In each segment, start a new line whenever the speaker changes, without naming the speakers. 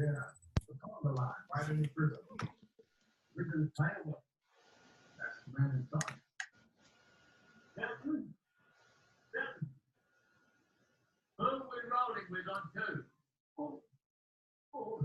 Yeah, the color line, right in the prison. We're going to plan one. That's the man in charge. Captain, Captain, who are we rolling with on two? Oh, oh.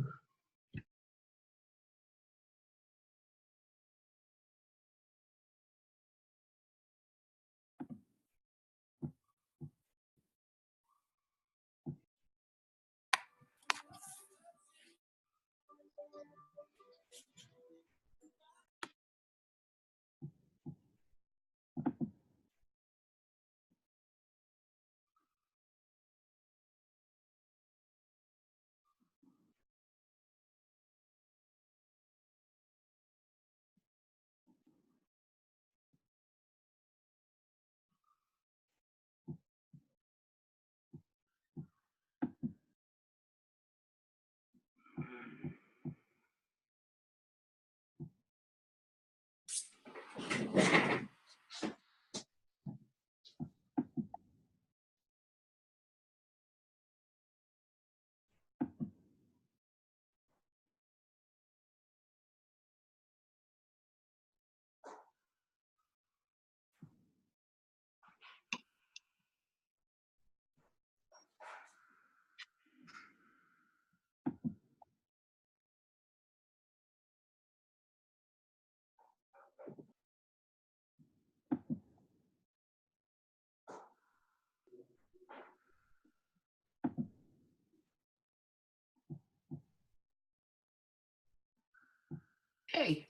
Hey.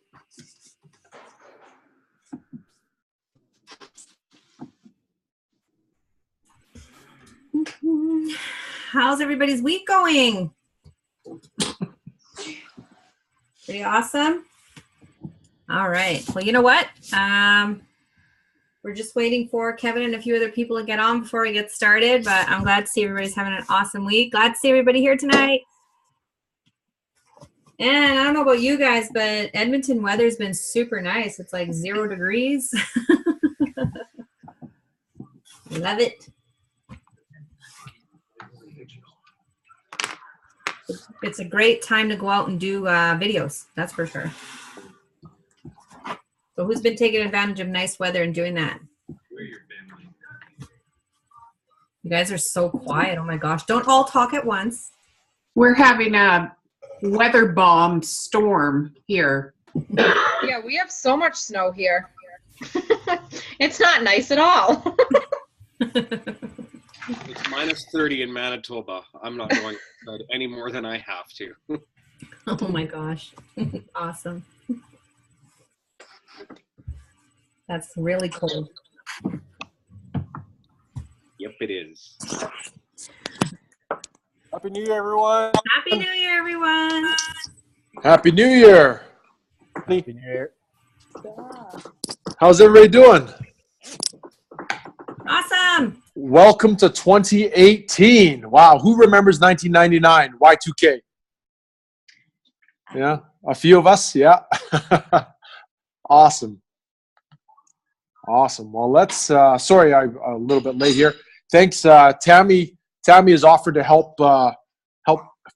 How's everybody's week going? Pretty awesome. All right. Well, you know what? We're just waiting for Kevin and a few other people to get on before we get started, but I'm glad to see everybody's having an awesome week. Glad to see everybody here tonight. And I don't know about you guys, but Edmonton weather's been super nice. It's like 0 degrees. Love it. It's a great time to go out and do videos. That's for sure. So who's been taking advantage of nice weather and doing that? You guys are so quiet. Oh my gosh. Don't all talk at once.
We're having a weather bomb storm here.
Yeah, we have so much snow here. It's not nice at all.
It's minus 30 in Manitoba. I'm not going outside any more than I have to.
Oh my gosh. Awesome. That's really cold.
Yep, it is.
Happy New Year, everyone.
Happy New Year, everyone.
Happy New Year.
Happy New Year.
How's everybody doing?
Awesome.
Welcome to 2018. Wow, who remembers 1999, Y2K? Yeah, a few of us, yeah. Awesome. Awesome. Well, let's, sorry, I'm a little bit late here. Thanks, Tammy. Tammy has offered to help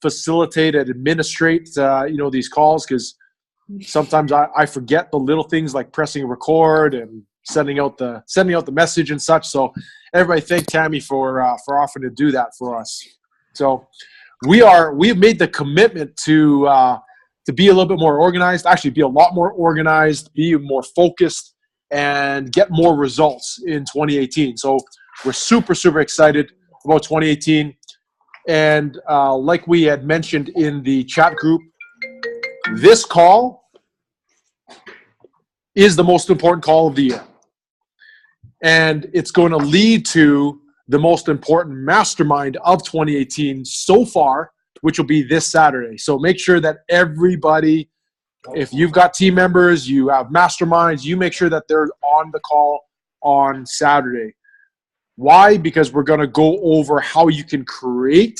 facilitate and administrate, these calls, because sometimes I forget the little things like pressing record and sending out the message and such. So everybody thank Tammy for offering to do that for us. So we've made the commitment to be a little bit more organized, actually be a lot more organized, be more focused, and get more results in 2018. So we're super, super excited about 2018. And like we had mentioned in the chat group, this call is the most important call of the year. And it's going to lead to the most important mastermind of 2018 so far, which will be this Saturday. So make sure that everybody, if you've got team members, you have masterminds, you make sure that they're on the call on Saturday. Why? Because we're going to go over how you can create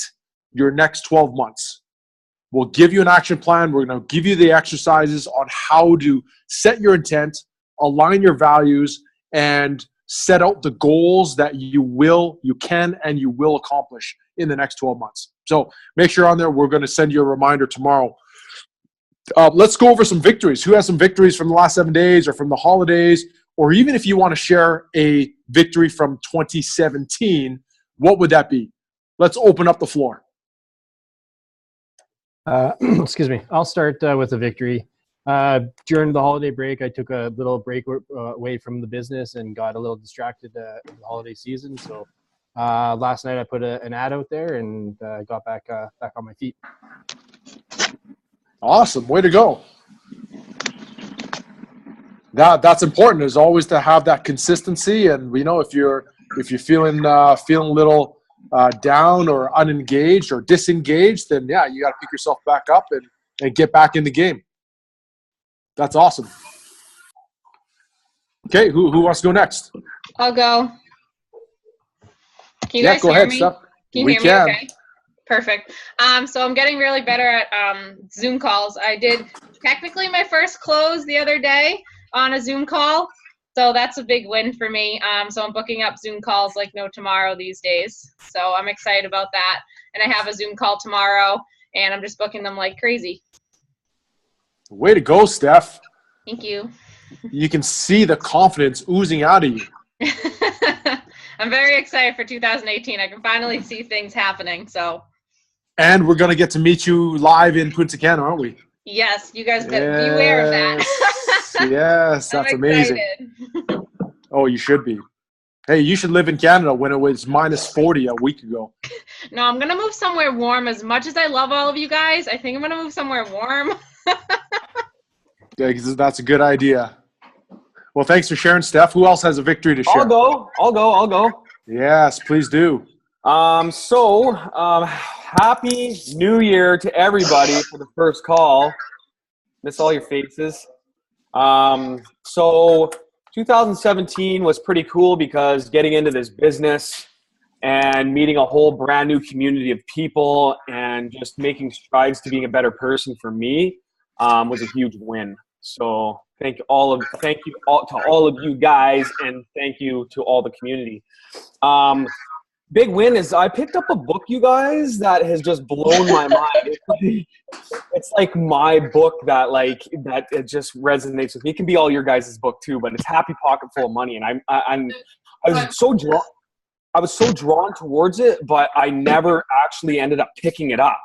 your next 12 months. We'll give you an action plan. We're going to give you the exercises on how to set your intent, align your values, and set out the goals that you can and you will accomplish in the next 12 months. So make sure you're on there. We're going to send you a reminder tomorrow. Let's go over some victories. Who has some victories from the last 7 days or from the holidays? Or even if you want to share a victory from 2017, what would that be? Let's open up the floor.
Excuse me. I'll start with a victory. During the holiday break, I took a little break away from the business and got a little distracted in the holiday season. So last night I put an ad out there and got back on my feet.
Awesome. Way to go. That's important, is always to have that consistency. And if you're feeling a little down or unengaged or disengaged, then yeah, you got to pick yourself back up and get back in the game. That's awesome. Okay, who wants to go next?
I'll go. Can you
Yeah,
guys
go
hear
ahead,
me?
Steph.
Can you hear me okay? Perfect. So I'm getting really better at Zoom calls. I did technically my first close the other day on a Zoom call. So that's a big win for me. So I'm booking up Zoom calls like no tomorrow these days. So I'm excited about that. And I have a Zoom call tomorrow, and I'm just booking them like crazy.
Way to go, Steph.
Thank you.
You can see the confidence oozing out of you.
I'm very excited for 2018. I can finally see things happening. So.
And we're going to get to meet you live in Punta Cana, aren't we?
Yes, you guys beware of that.
Yes, that's amazing. Oh, you should be. Hey, you should live in Canada when it was -40 a week ago.
No, I'm going to move somewhere warm. As much as I love all of you guys, I think I'm going to move somewhere warm.
Yeah, that's a good idea. Well, thanks for sharing, Steph. Who else has a victory to share?
I'll go.
Yes, please do.
Happy New Year to everybody for the first call. Miss all your faces. So 2017 was pretty cool because getting into this business and meeting a whole brand new community of people and just making strides to being a better person for me was a huge win. So thank you all to all of you guys, and thank you to all the community. Big win is I picked up a book, you guys, that has just blown my mind. It's like my book that it just resonates with me. It can be all your guys' book too, but it's Happy Pocket Full of Money, and I was so drawn towards it, but I never actually ended up picking it up.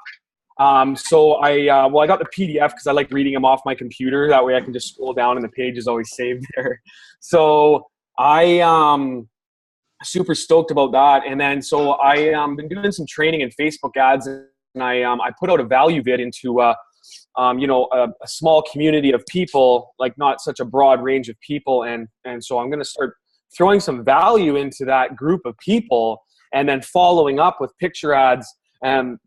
So I got the PDF because I like reading them off my computer. That way I can just scroll down and the page is always saved there. So super stoked about that. And then so I been doing some training in Facebook ads, and I put out a value vid into a small community of people, like not such a broad range of people, and so I'm going to start throwing some value into that group of people, and then following up with picture ads and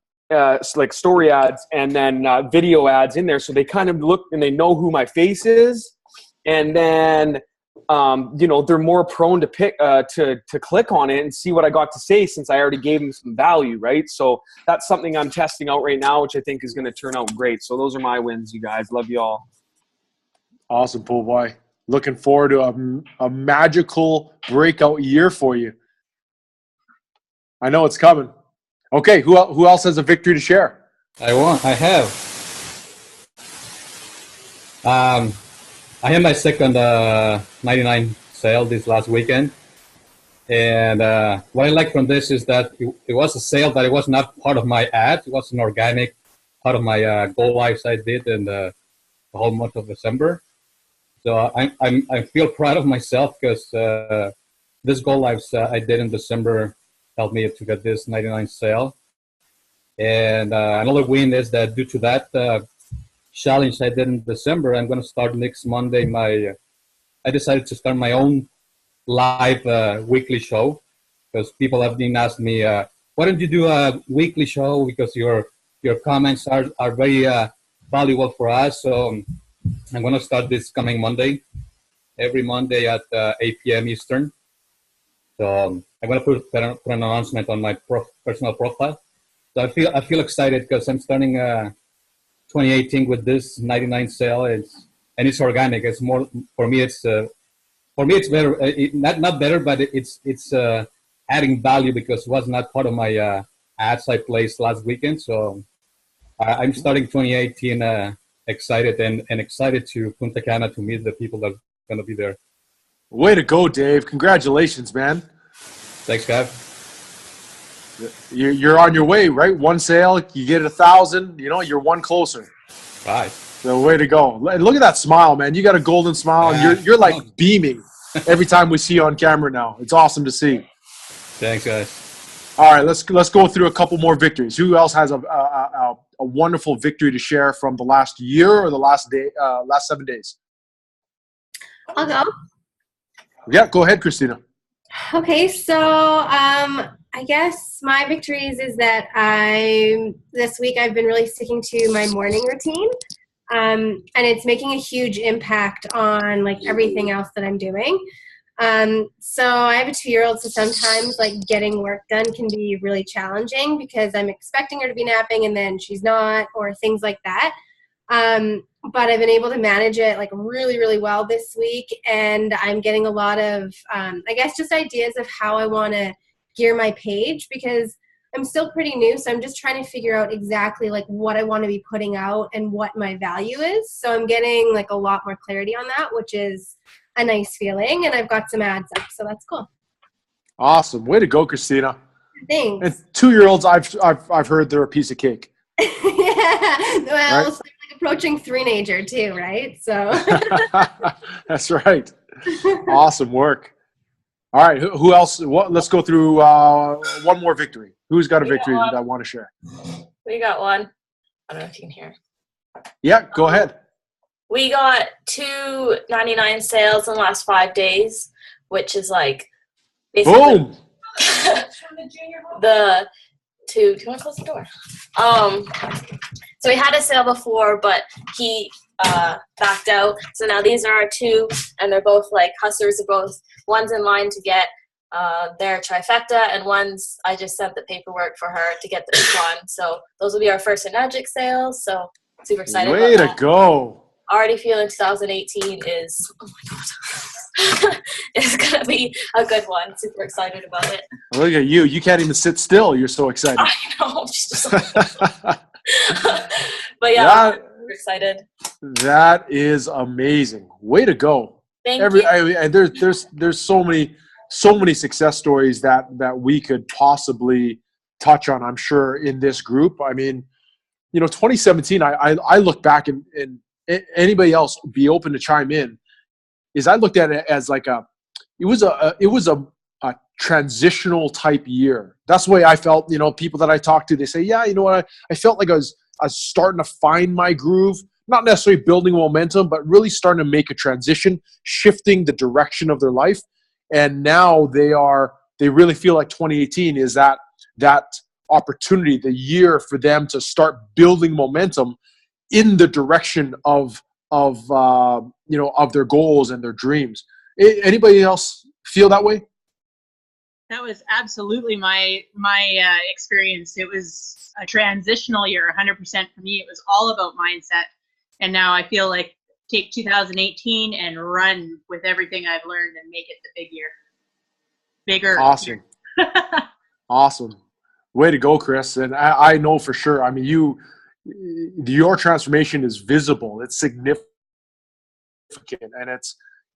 like story ads, and then video ads in there, so they kind of look and they know who my face is, and then they're more prone to pick to click on it and see what I got to say, since I already gave them some value, right? So that's something I'm testing out right now, which I think is going to turn out great. So those are my wins, you guys. Love you all.
Awesome, Pool Boy. Looking forward to a magical breakout year for you. I know it's coming. Okay, who else has a victory to share?
I have. I had my second 99 sale this last weekend. And what I like from this is that it was a sale that it was not part of my ad. It was an organic part of my go lives I did in the whole month of December. So I feel proud of myself because this go lives I did in December helped me to get this 99 sale. And another win is that due to that challenge I did in December, I'm going to start next Monday. I decided to start my own live weekly show, because people have been asking me, why don't you do a weekly show? Because your comments are very valuable for us. So I'm going to start this coming Monday, every Monday at 8 p.m. Eastern. So I'm going to put an announcement on my personal profile. So I feel excited because I'm starting 2018 with this 99 sale. It's organic. It's more for me. It's better. Not better, but it's adding value because it was not part of my ads I placed last weekend. So I'm starting 2018 excited and excited to Punta Cana to meet the people that are going to be there.
Way to go, Dave. Congratulations, man.
Thanks, Gav.
You're on your way, right? One sale, you get 1,000, you're one closer.
Right.
So way to go. Look at that smile, man. You got a golden smile, and you're like beaming every time we see you on camera now. It's awesome to see.
Thanks, guys.
All right, let's go through a couple more victories. Who else has a wonderful victory to share from the last year or the last 7 days?
I'll go.
Yeah, go ahead, Christina.
Okay, so I guess my victories is that this week I've been really sticking to my morning routine, and it's making a huge impact on like everything else that I'm doing. So I have a 2-year-old, so sometimes like getting work done can be really challenging because I'm expecting her to be napping and then she's not, or things like that. But I've been able to manage it like really, really well this week, and I'm getting a lot of, I guess, just ideas of how I want to gear my page because I'm still pretty new, so I'm just trying to figure out exactly like what I want to be putting out and what my value is. So I'm getting like a lot more clarity on that, which is a nice feeling, and I've got some ads up, so that's cool.
Awesome. Way to go, Christina.
Thanks.
And 2-year-olds, I've heard they're a piece of cake.
Yeah. Well,
Right?
it's like approaching three-nager too, right? So
That's right. Awesome work. All right, who else? Let's go through one more victory. Who's got a victory that I want to share?
We got one. I don't know if you can hear.
Yeah, go ahead.
We got 2.99 sales in the last 5 days, which is like basically
Boom.
do you want to close the door? So we had a sale before, but he backed out. So now these are our 2, and they're both like hustlers. They're both, one's in line to get their trifecta, and one's I just sent the paperwork for her to get the big one. So those will be our first Energic sales. So super excited.
Way
about
to
that.
Go.
Already feeling 2018 is, oh my God, it's going to be a good one. Super excited about it.
Look at you. You can't even sit still. You're so excited.
I know. But yeah, I'm super excited.
That is amazing. Way to go.
Thank you.
There's so many success stories that we could possibly touch on, I'm sure, in this group. I mean, 2017, I look back and anybody else be open to chime in, is I looked at it as like it was a transitional type year. That's the way I felt. People that I talked to, they say, yeah, you know what, I felt like I was starting to find my groove, not necessarily building momentum, but really starting to make a transition, shifting the direction of their life. And now they really feel like 2018 is that opportunity, the year for them to start building momentum in the direction of their goals and their dreams. Anybody else feel that way?
That was absolutely my experience. It was a transitional year, 100% for me. It was all about mindset. And now I feel like take 2018 and run with everything I've learned and make it the big year. Bigger.
Awesome. Awesome. Way to go, Chris. And I know for sure, I mean, your transformation is visible. It's significant,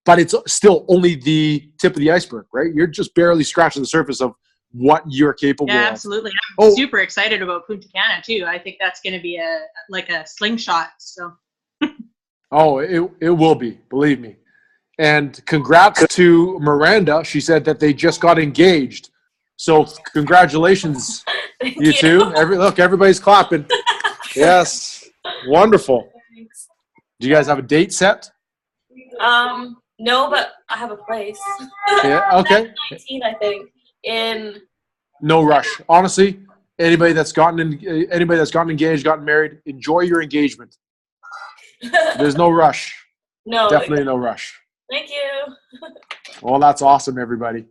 but it's still only the tip of the iceberg, right? You're just barely scratching the surface of what you're capable of.
Yeah, absolutely. I'm super excited about Punta Cana too. I think that's going to be a slingshot. So.
Oh, it will be, believe me. And congrats to Miranda. She said that they just got engaged. So congratulations, you two. Look, everybody's clapping. Yes, wonderful.
Thanks.
Do you guys have a date set?
No, but I have a place.
Yeah. Okay.
19, I think.
No rush. Honestly, anybody that's gotten engaged, gotten married, enjoy your engagement. There's no rush.
No.
Definitely no rush.
Thank you.
Well, that's awesome, everybody.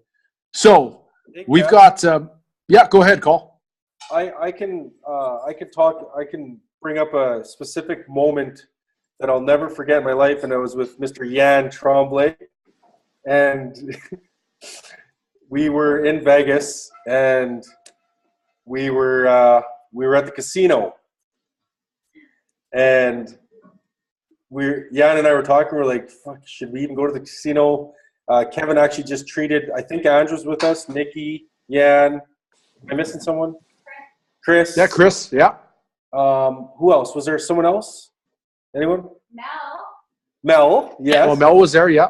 So we've got. Yeah, go ahead, Cole.
I can bring up a specific moment that I'll never forget in my life, and it was with Mr. Yan Tremblay, and we were in Vegas, and we were at the casino, and Jan and I were talking. We're like, "Fuck, should we even go to the casino?" Kevin actually just treated. I think Andrew's with us. Nikki, Jan. Am I missing someone? Chris.
Yeah, Chris. Yeah.
Who else? Was there someone else? Anyone?
Mel.
Mel. Yes.
Oh, Mel was there. Yeah.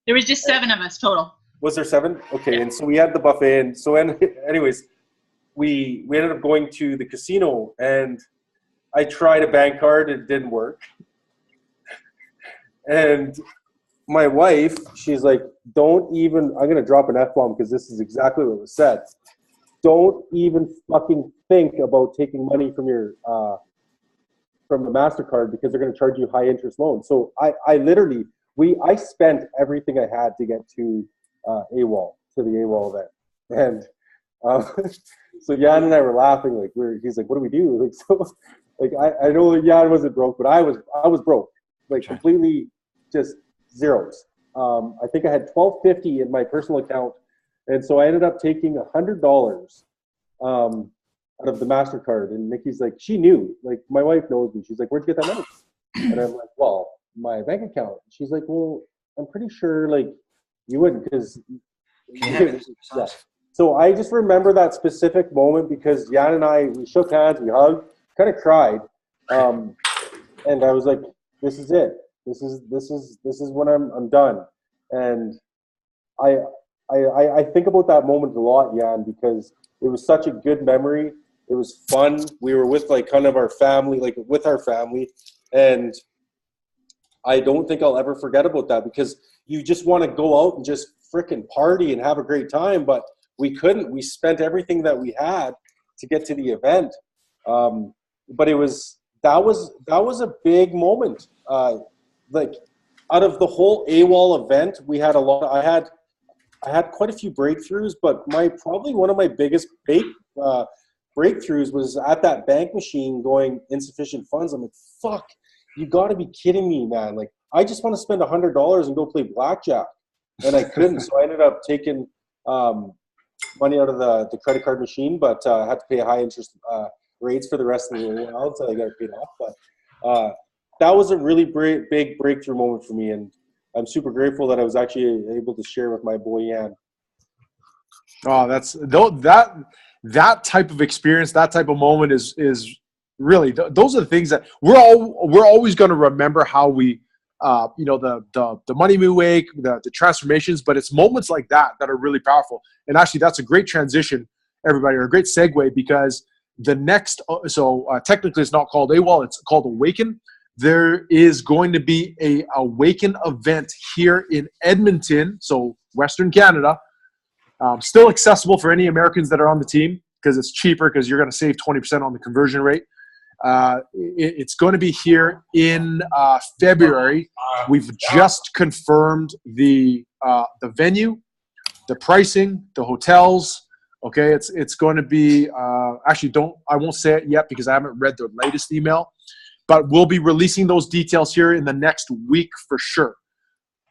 There was just 7 of us total.
Was there 7? Okay, and so we had the buffet, and so anyways, we ended up going to the casino, and I tried a bank card, it didn't work. And my wife, she's like, don't even, I'm gonna drop an F-bomb because this is exactly what was said. Don't even fucking think about taking money from your from the MasterCard because they're gonna charge you high interest loans. So I literally I spent everything I had to get to the AWOL event. And so Jan and I were laughing, like he's like, what do we do? Like, so like I know Jan wasn't broke, but I was broke, like completely just zeros. I think I had $1,250 in my personal account, and so I ended up taking $100 out of the MasterCard. And Nikki's like, she knew, like my wife knows me. She's like, where'd you get that money? And I'm like, well, my bank account. She's like, well, I'm pretty sure like you wouldn't because. Yeah. So I just remember that specific moment because Jan and I, we shook hands, we hugged, kind of cried, and I was like, this is it. This is when I'm done. And I think about that moment a lot, Jan, because it was such a good memory. It was fun. We were with like kind of our family, and I don't think I'll ever forget about that because you just want to go out and just frickin' party and have a great time, but we couldn't. We spent everything that we had to get to the event. But that was a big moment. Like out of the whole AWOL event, we had a lot. I had quite a few breakthroughs, but probably one of my biggest breakthroughs was at that bank machine going insufficient funds. I'm like, fuck, you got to be kidding me, man! Like I just want to spend $100 and go play blackjack, and I couldn't. So I ended up taking money out of the credit card machine, but I had to pay high interest rates for the rest of the year until I got it paid off. But that was a really big breakthrough moment for me, and I'm super grateful that I was actually able to share with my boy Jan.
Oh, that type of experience, that type of moment is really those are the things that we're always going to remember. How we, the money we make, the transformations, but it's moments like that are really powerful. And actually, that's a great transition, everybody, or a great segue because the next, technically it's not called AWOL, it's called Awaken. There is going to be a Awaken event here in Edmonton, so Western Canada. Still accessible for any Americans that are on the team because it's cheaper because you're going to save 20% on the conversion rate. It's going to be here in February. We've just confirmed the venue, the pricing, the hotels. Okay, it's going to be I won't say it yet because I haven't read the latest email, but we'll be releasing those details here in the next week for sure.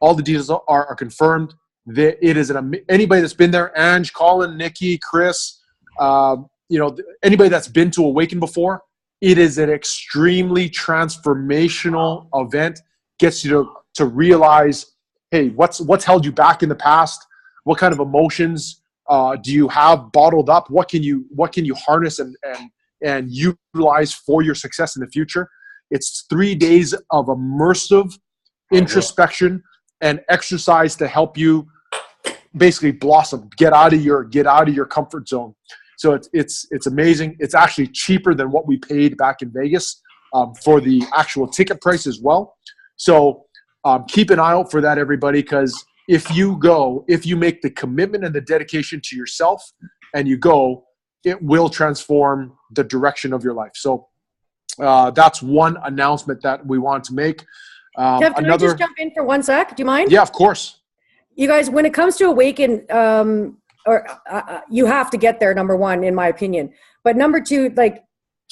All the details are confirmed. It is anybody that's been there, Ange, Colin, Nikki, Chris, anybody that's been to Awaken before, it is an extremely transformational event. Gets you to realize, hey, what's held you back in the past? What kind of emotions do you have bottled up? What can you harness and utilize for your success in the future? It's 3 days of immersive introspection and exercise to help you basically blossom, get out of your comfort zone. So it's amazing. It's actually cheaper than what we paid back in Vegas for the actual ticket price as well. So keep an eye out for that, everybody, because if you make the commitment and the dedication to yourself and you go, it will transform the direction of your life. So that's one announcement that we want to make.
Kev, can I just jump in for 1 sec? Do you mind?
Yeah, of course.
You guys, when it comes to Awaken, you have to get there, number one, in my opinion. But number two, like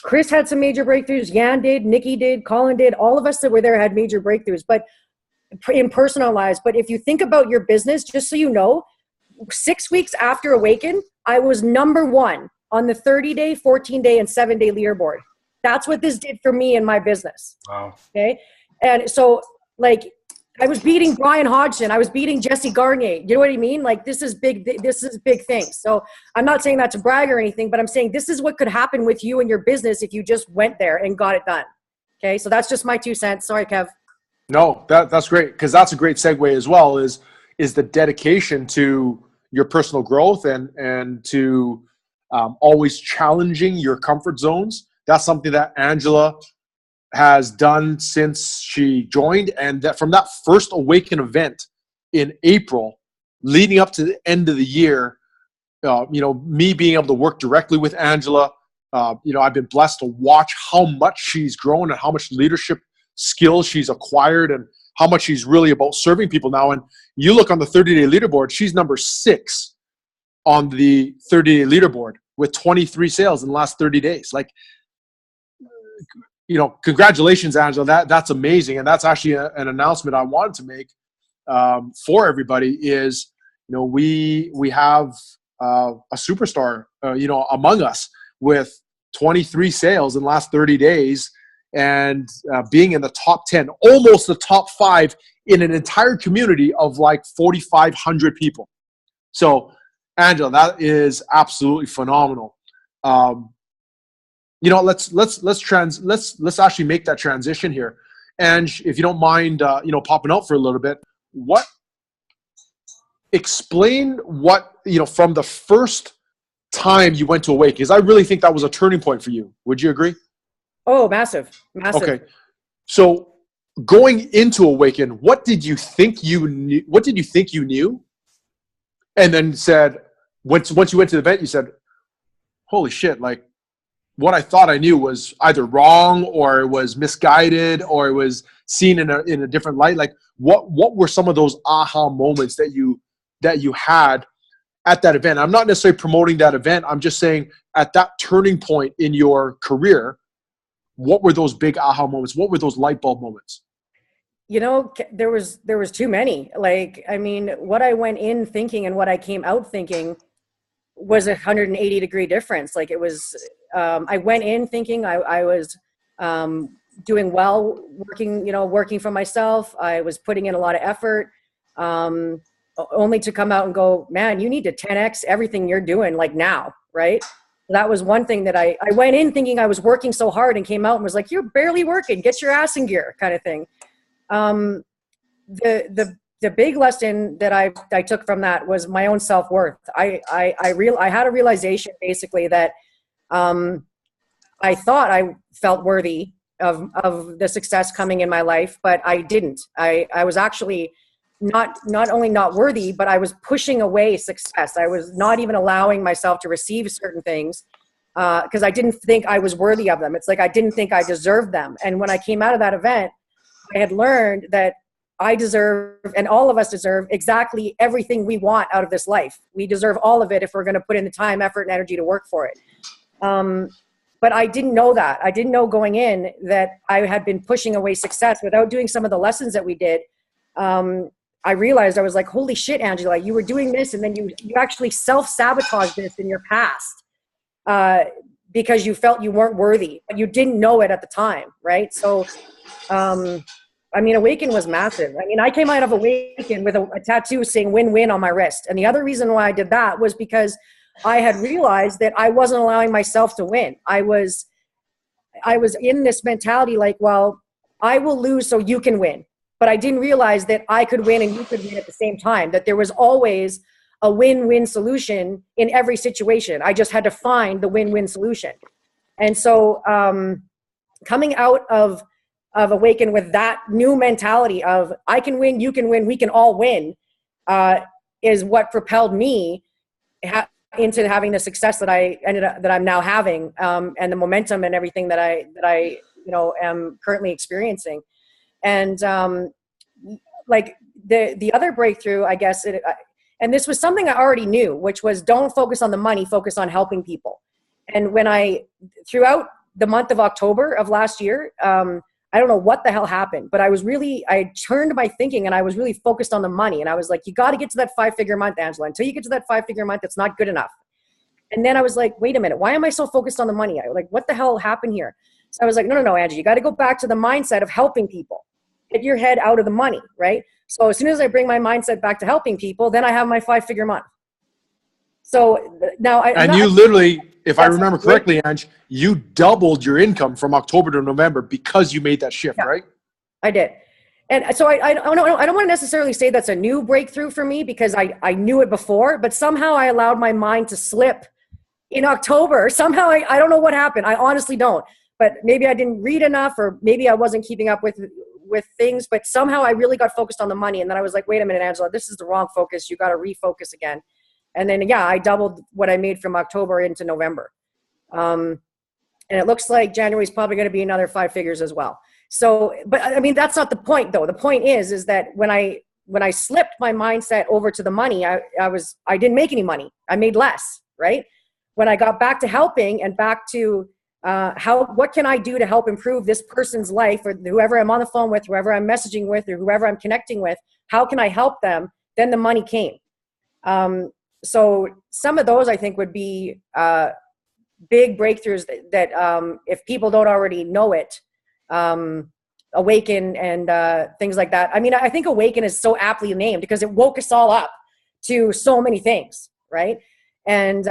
Chris had some major breakthroughs. Jan did, Nikki did, Colin did. All of us that were there had major breakthroughs, but in personal lives. But if you think about your business, just so you know, 6 weeks after Awaken, I was number one on the 30-day, 14-day, and 7-day leaderboard. That's what this did for me in my business.
Wow.
Okay. And so, like, I was beating Brian Hodgson. I was beating Jesse Garnier. You know what I mean? Like, this is big. This is big things. So I'm not saying that to brag or anything, but I'm saying this is what could happen with you and your business if you just went there and got it done. Okay. So that's just my 2 cents. Sorry, Kev.
No, that's great, because that's a great segue as well, is the dedication to your personal growth and to always challenging your comfort zones. That's something that Angela has done since she joined, and that from that first Awaken event in April leading up to the end of the year, me being able to work directly with Angela, I've been blessed to watch how much she's grown and how much leadership skills she's acquired and how much she's really about serving people now. And you look on the 30-day leaderboard, she's number 6 on the 30-day leaderboard with 23 sales in the last 30 days. Like, congratulations, Angela. That's amazing. And that's actually an announcement I wanted to make for everybody is, we have a superstar, among us with 23 sales in the last 30 days and being in the top 10, almost the top 5 in an entire community of like 4,500 people. So, Angela, that is absolutely phenomenal. Let's actually make that transition here. And if you don't mind, popping out for a little bit, explain what, from the first time you went to Awaken, because I really think that was a turning point for you. Would you agree?
Oh, massive.
Okay. So going into Awaken, what did you think you knew? What did you think you knew? And then said, once you went to the event, you said, holy shit, like, what I thought I knew was either wrong or it was misguided or it was seen in a different light. Like, what were some of those aha moments that you had at that event? I'm not necessarily promoting that event. I'm just saying at that turning point in your career, what were those big aha moments? What were those light bulb moments?
There was too many. Like, I mean, what I went in thinking and what I came out thinking was 180-degree difference. Like, it was, I went in thinking I was doing well, working for myself. I was putting in a lot of effort, only to come out and go, man, you need to 10X everything you're doing like now, right? That was one thing that I went in thinking I was working so hard and came out and was like, you're barely working, get your ass in gear kind of thing. The big lesson that I took from that was my own self-worth. I had a realization basically that I thought I felt worthy of the success coming in my life, but I didn't. I was actually not only not worthy, but I was pushing away success. I was not even allowing myself to receive certain things because I didn't think I was worthy of them. It's like I didn't think I deserved them. And when I came out of that event, I had learned that I deserve, and all of us deserve, exactly everything we want out of this life. We deserve all of it if we're going to put in the time, effort, and energy to work for it. But I didn't know that. I didn't know going in that I had been pushing away success without doing some of the lessons that we did. I realized, I was like, holy shit, Angela, you were doing this and then you actually self-sabotaged this in your past because you felt you weren't worthy, but you didn't know it at the time, right? So, Awaken was massive. I came out of Awaken with a tattoo saying win-win on my wrist. And the other reason why I did that was because I had realized that I wasn't allowing myself to win. I was in this mentality like, well, I will lose so you can win. But I didn't realize that I could win and you could win at the same time, that there was always a win-win solution in every situation. I just had to find the win-win solution. And so coming out of Awaken with that new mentality of I can win, you can win, we can all win, is what propelled me into having the success that I'm now having, and the momentum and everything that I am currently experiencing. And like the other breakthrough, I guess, and this was something I already knew, which was don't focus on the money, focus on helping people. And when throughout the month of October of last year, I don't know what the hell happened, but I turned my thinking and I was really focused on the money. And I was like, you got to get to that 5-figure month, Angela. Until you get to that 5-figure month, it's not good enough. And then I was like, wait a minute, why am I so focused on the money? What the hell happened here? So I was like, no, Angie, you got to go back to the mindset of helping people. Get your head out of the money, right? So as soon as I bring my mindset back to helping people, then I have my 5-figure month. So now
you literally, if I remember correctly, Ange, you doubled your income from October to November because you made that shift, right?
I did. And so I don't want to necessarily say that's a new breakthrough for me because I knew it before, but somehow I allowed my mind to slip in October. Somehow I don't know what happened. I honestly don't. But maybe I didn't read enough, or maybe I wasn't keeping up with things, but somehow I really got focused on the money. And then I was like, wait a minute, Angela, this is the wrong focus. You got to refocus again. And then, I doubled what I made from October into November. And it looks like January is probably going to be another 5 figures as well. So, but I mean, that's not the point though. The point is that when I slipped my mindset over to the money, I didn't make any money. I made less, right? When I got back to helping and back to what can I do to help improve this person's life, or whoever I'm on the phone with, whoever I'm messaging with, or whoever I'm connecting with, how can I help them? Then the money came. So some of those I think would be big breakthroughs that if people don't already know it, Awaken and things like that. I mean, I think Awaken is so aptly named because it woke us all up to so many things, right? And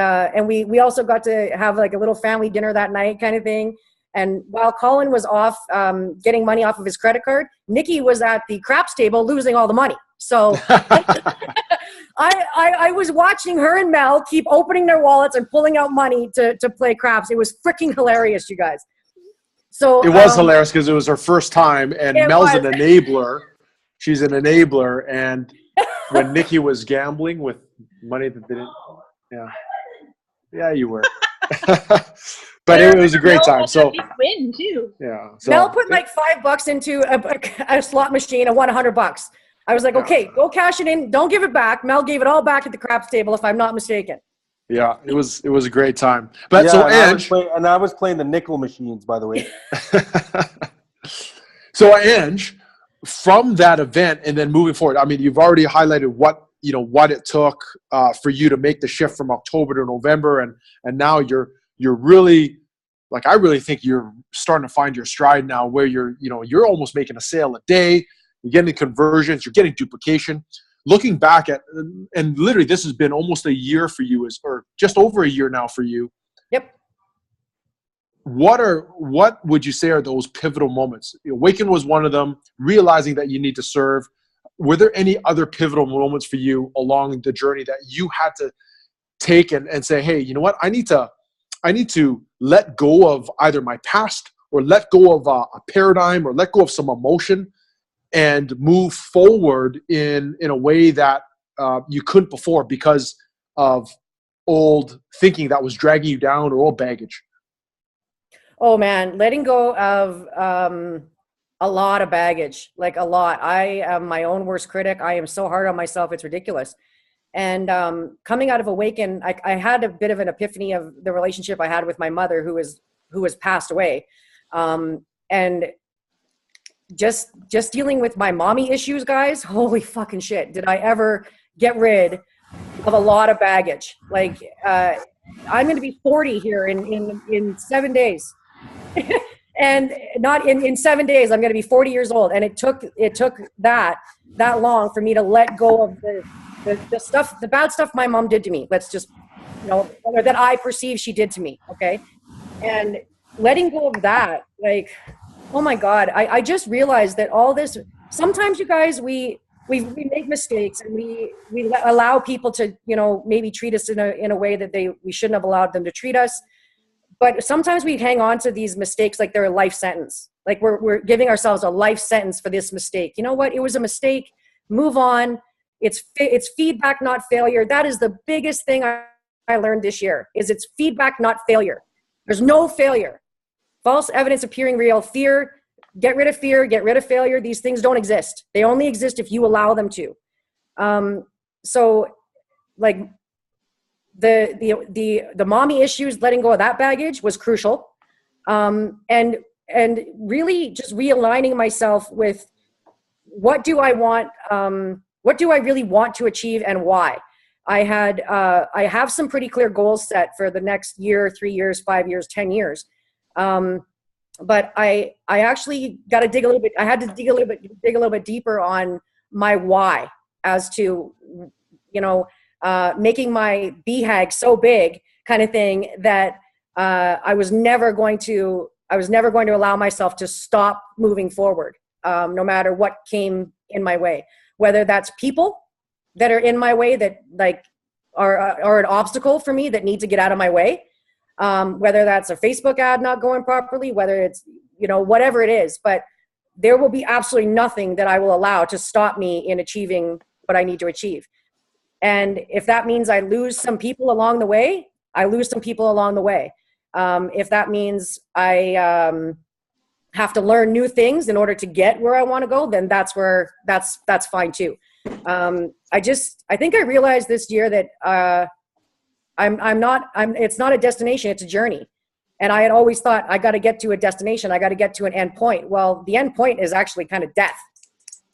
we also got to have like a little family dinner that night kind of thing. And while Colin was off getting money off of his credit card, Nikki was at the craps table losing all the money. So I was watching her and Mel keep opening their wallets and pulling out money to play craps. It was freaking hilarious, you guys. So
it was hilarious because it was her first time, and Mel's an enabler. She's an enabler, and when Nikki was gambling with money that didn't, you were. But it was a great time. So
win too.
Yeah. So,
Mel put like $5 into a slot machine and won $100. I was like, okay, go cash it in. Don't give it back. Mel gave it all back at the craps table, if I'm not mistaken.
Yeah, it was a great time. But
yeah,
so
Ange, I was playing the nickel machines, by the way.
So Ange, from that event and then moving forward, I mean, you've already highlighted what it took for you to make the shift from October to November, and now you're really, like, I really think you're starting to find your stride now, where you're almost making a sale a day. You're getting conversions, you're getting duplication. Looking back at, and literally this has been almost a year for you, or just over a year now for you.
Yep.
What would you say are those pivotal moments? Awaken was one of them, realizing that you need to serve. Were there any other pivotal moments for you along the journey that you had to take and say, hey, you know what? I need to let go of either my past, or let go of a paradigm, or let go of some emotion, and move forward in a way that you couldn't before because of old thinking that was dragging you down, or old baggage?
Oh man, letting go of a lot of baggage, like a lot. I am my own worst critic. I am so hard on myself, it's ridiculous. And coming out of Awaken, I had a bit of an epiphany of the relationship I had with my mother, who was passed away. And just dealing with my mommy issues, guys, holy fucking shit. Did I ever get rid of a lot of baggage? Like, I'm going to be 40 here in 7 days. And not in 7 days, I'm going to be 40 years old. And it took that long for me to let go of the stuff, the bad stuff my mom did to me. Let's just, or that I perceive she did to me. Okay. And letting go of that, like, oh my God, I just realized that all this, sometimes you guys, we make mistakes, and we allow people to, maybe treat us in a way that we shouldn't have allowed them to treat us. But sometimes we hang on to these mistakes like they're a life sentence. Like we're giving ourselves a life sentence for this mistake. You know what? It was a mistake. Move on. It's feedback, not failure. That is the biggest thing I learned this year, is it's feedback, not failure. There's no failure. False evidence appearing real. Fear, get rid of fear, get rid of failure. These things don't exist. They only exist if you allow them to. So like the mommy issues, letting go of that baggage was crucial. And really just realigning myself with what do I want, what do I really want to achieve, and why? I have some pretty clear goals set for the next year, 3 years, 5 years, 10 years. But I actually got to dig a little bit. I had to dig a little bit deeper on my why as to, making my BHAG so big kind of thing that I was never going to allow myself to stop moving forward, no matter what came in my way, whether that's people that are in my way that like are an obstacle for me that need to get out of my way. Whether that's a Facebook ad not going properly, whether it's, whatever it is, but there will be absolutely nothing that I will allow to stop me in achieving what I need to achieve. And if that means I lose some people along the way, I lose some people along the way. If that means I have to learn new things in order to get where I want to go, then that's fine too. I think I realized this year that it's not a destination, it's a journey. And I had always thought I got to get to a destination. I got to get to an end point. Well, the end point is actually kind of death.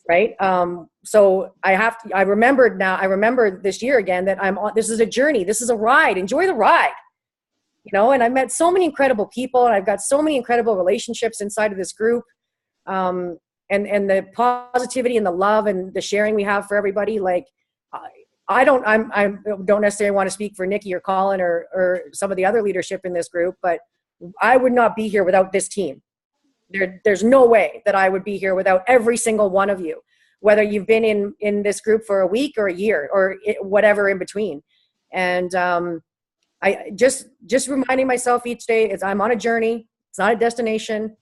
Right. So I remember this year again that this is a journey. This is a ride. Enjoy the ride, and I met so many incredible people and I've got so many incredible relationships inside of this group. And the positivity and the love and the sharing we have for everybody. Like, I don't necessarily want to speak for Nikki or Colin or some of the other leadership in this group, but I would not be here without this team. There's no way that I would be here without every single one of you, whether you've been in this group for a week or a year or whatever in between. And I just reminding myself each day is I'm on a journey. It's not a destination,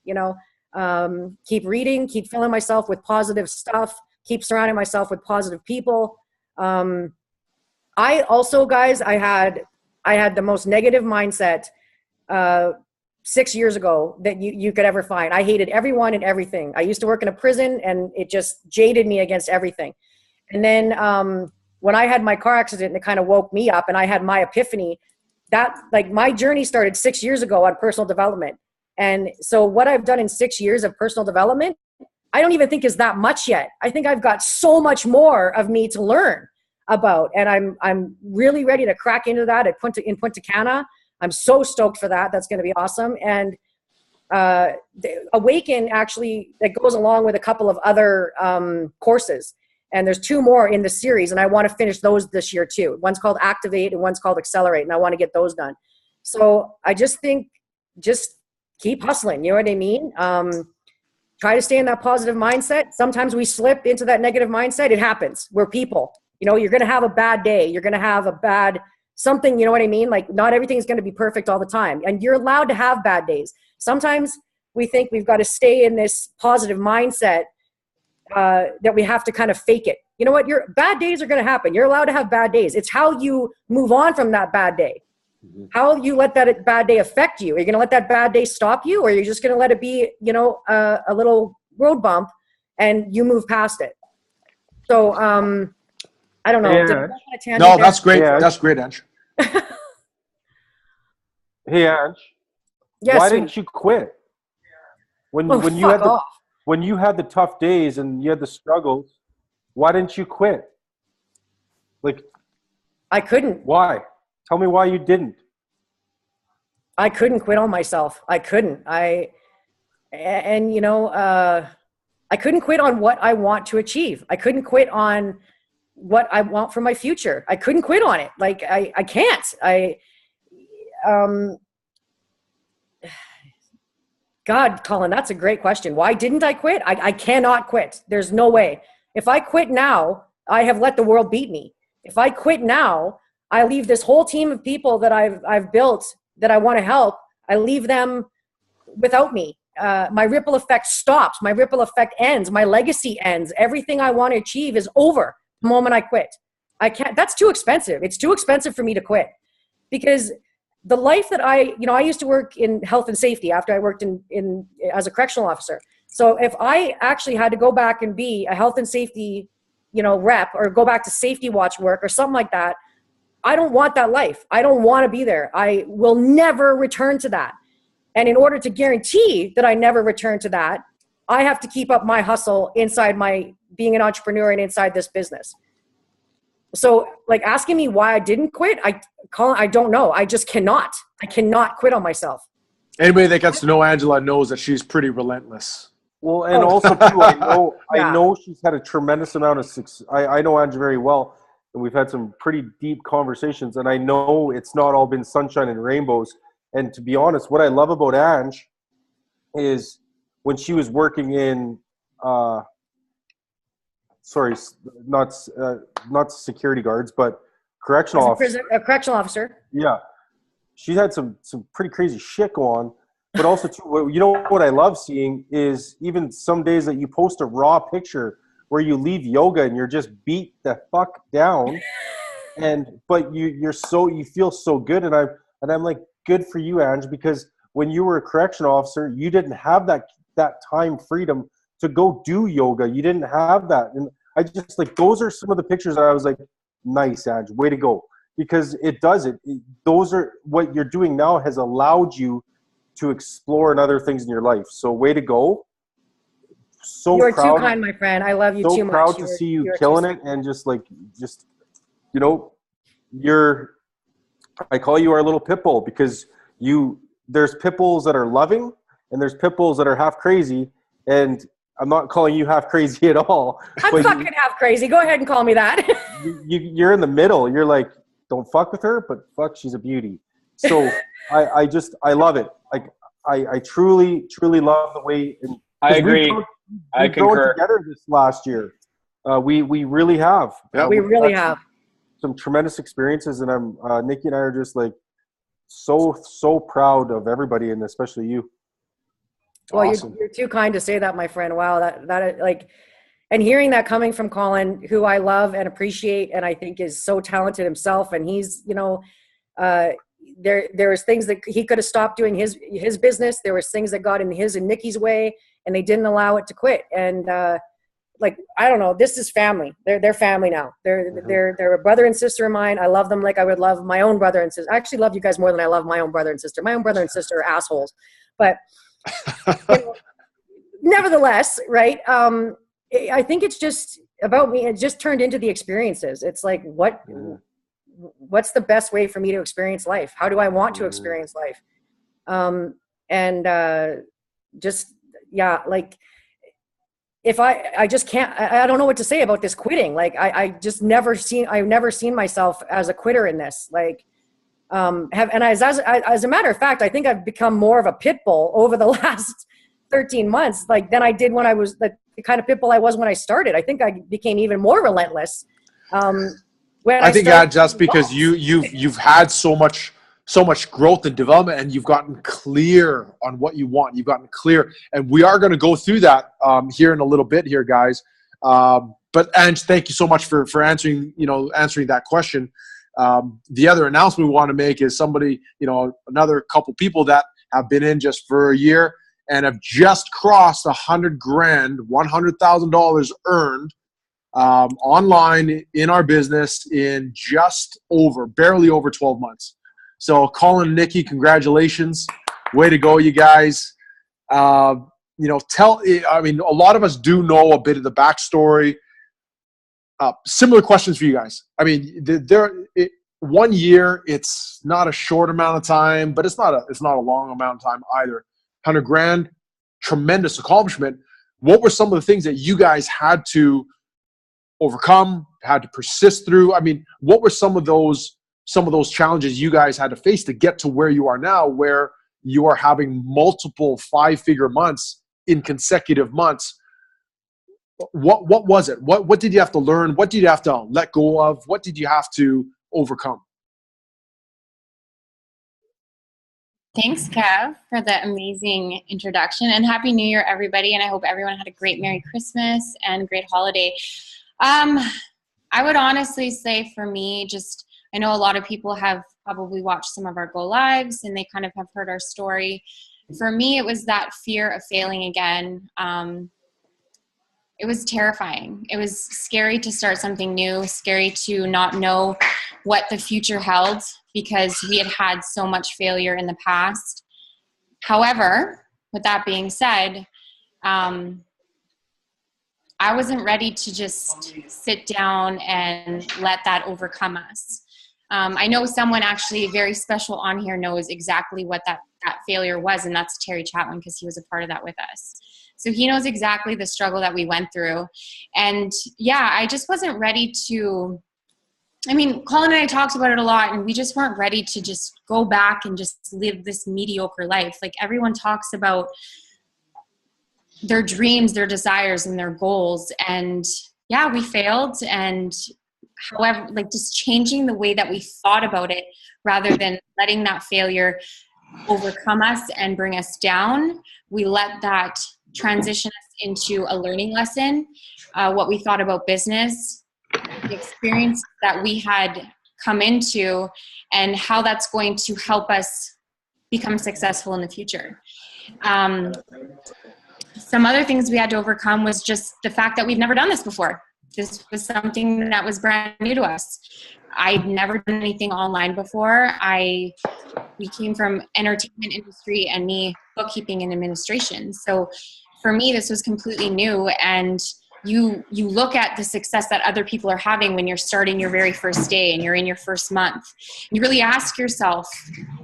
keep reading, keep filling myself with positive stuff, keep surrounding myself with positive people. I also, guys, I had the most negative mindset 6 years ago that you could ever find. I hated everyone and everything. I used to work in a prison and it just jaded me against everything. And then when I had my car accident, it kind of woke me up and I had my epiphany that like my journey started 6 years ago on personal development. And so what I've done in 6 years of personal development, I don't even think is that much yet. I think I've got so much more of me to learn about. And I'm really ready to crack into that in Punta Cana. I'm so stoked for that. That's going to be awesome. And the Awaken actually, that goes along with a couple of other courses. And there's 2 more in the series. And I want to finish those this year too. One's called Activate and one's called Accelerate. And I want to get those done. So I just think, just keep hustling. You know what I mean? Try to stay in that positive mindset. Sometimes we slip into that negative mindset. It happens. We're people. You're going to have a bad day. You're going to have a bad something, you know what I mean? Like not everything is going to be perfect all the time. And you're allowed to have bad days. Sometimes we think we've got to stay in this positive mindset that we have to kind of fake it. You know what? Your bad days are going to happen. You're allowed to have bad days. It's how you move on from that bad day. Mm-hmm. How you let that bad day affect you. Are you going to let that bad day stop you, or are you just going to let it be, a little road bump and you move past it? So, I don't know.
Yeah. No, that's great. Yeah. That's great, Ange.
Hey, Ange.
Yes,
why didn't you quit? When you had the tough days and you had the struggles, why didn't you quit? Like,
I couldn't.
Why? Tell me why you didn't.
I couldn't quit on myself. I couldn't. I couldn't quit on what I want to achieve. I couldn't quit on what I want for my future. I couldn't quit on it. Like I can't. God, Colin, that's a great question. Why didn't I quit? I cannot quit. There's no way. If I quit now, I have let the world beat me. If I quit now, I leave this whole team of people that I've built that I want to help. I leave them without me. My ripple effect stops. My ripple effect ends. My legacy ends. Everything I want to achieve is over the moment I quit. I can't. That's too expensive. It's too expensive for me to quit, because the life that I used to work in health and safety after I worked in as a correctional officer. So if I actually had to go back and be a health and safety, rep, or go back to safety watch work or something like that, I don't want that life. I don't want to be there. I will never return to that. And in order to guarantee that I never return to that, I have to keep up my hustle inside my being an entrepreneur and inside this business. So like asking me why I didn't quit, I don't know. I just cannot. I cannot quit on myself.
Anybody that gets to know Angela knows that she's pretty relentless.
Well, and
Oh.
also too,
Yeah.
I know she's had a tremendous amount of success. I know Ange very well, and we've had some pretty deep conversations. And I know it's not all been sunshine and rainbows. And to be honest, what I love about Ange is when she was working in, not security guards, but correctional officers.
A correctional officer.
Yeah, she's had some pretty crazy shit go on. But also, too, you know what I love seeing is even some days that you post a raw picture where you leave yoga and you're just beat the fuck down, but you feel so good, and I'm like, good for you, Ange, because when you were a correctional officer, you didn't have that time freedom to go do yoga. You didn't have that, and I just like those are some of the pictures that I was like, nice, Ange, way to go, because those are what you're doing now has allowed you to explore and other things in your life. So way to go. So
You're
proud,
too kind, my friend. I love you
so
too much.
proud to see you killing it, and I call you our little pit bull because there's pit bulls that are loving and there's pit bulls that are half crazy, and I'm not calling you half crazy at all.
I'm fucking half crazy. Go ahead and call me that.
You're in the middle. You're like, don't fuck with her, but fuck, she's a beauty. So I love it. Like I truly love the way.
I agree.
We've grown together this last year. We really have.
Yeah, we really have
some tremendous experiences, and Nikki and I are just like so proud of everybody, and especially you.
Well,
Awesome.
you're too kind to say that, my friend. Wow, that like, and hearing that coming from Colin, who I love and appreciate, and I think is so talented himself, and he's there was things that he could have stopped doing his business. There was things that got in his and Nikki's way, and they didn't allow it to quit. And like, I don't know, this is family. They're family now. They're a brother and sister of mine. I love them like I would love my own brother and sister. I actually love you guys more than I love my own brother and sister. My own brother and sister are assholes, but nevertheless, right? I think it's just about me. It just turned into the experiences. It's like, what's the best way for me to experience life? How do I want to experience life? Like if I just can't, I don't know what to say about this quitting. Like I've never seen myself as a quitter in this. Like, as a matter of fact, I think I've become more of a pit bull over the last 13 months, like than I did when I was the kind of pit bull I was when I started. I think I became even more relentless.
I think just because you've had so much growth and development, and you've gotten clear on what you want. You've gotten clear, and we are going to go through that here in a little bit here, guys. But Ange, thank you so much for answering that question. The other announcement we want to make is somebody, another couple people that have been in just for a year and have just crossed $100,000, $100,000 earned online in our business in barely over 12 months. So Colin and Nikki, congratulations. Way to go, you guys. A lot of us do know a bit of the backstory. Similar questions for you guys. I mean, 1 year, it's not a short amount of time, but it's not a long amount of time either. $100,000, tremendous accomplishment. What were some of the things that you guys had to overcome, had to persist through? I mean, what were some of those challenges you guys had to face to get to where you are now, where you are having multiple 5-figure months in consecutive months? What was it? What did you have to learn? What did you have to let go of? What did you have to overcome?
Thanks, Kev, for the amazing introduction, and Happy New Year, everybody. And I hope everyone had a great Merry Christmas and great holiday. I would honestly say for me, I know a lot of people have probably watched some of our Go Lives and they kind of have heard our story. For me, it was that fear of failing again. It was terrifying. It was scary to start something new, scary to not know what the future held because we had had so much failure in the past. However, with that being said, I wasn't ready to just sit down and let that overcome us. I know someone actually very special on here knows exactly what that failure was, and that's Terry Chapman, because he was a part of that with us. So he knows exactly the struggle that we went through. And yeah, I just wasn't ready to, I mean, Colin and I talked about it a lot, and we just weren't ready to just go back and just live this mediocre life. Like, everyone talks about their dreams, their desires, and their goals. And yeah, we failed. And however, like, just changing the way that we thought about it rather than letting that failure overcome us and bring us down, we let that transition us into a learning lesson, what we thought about business, the experience that we had come into, and how that's going to help us become successful in the future. Some other things we had to overcome was just the fact that we've never done this before. This was something that was brand new to us. I'd never done anything online before. We came from entertainment industry and me bookkeeping and administration. So for me, this was completely new. And you look at the success that other people are having when you're starting your very first day and you're in your first month. You really ask yourself,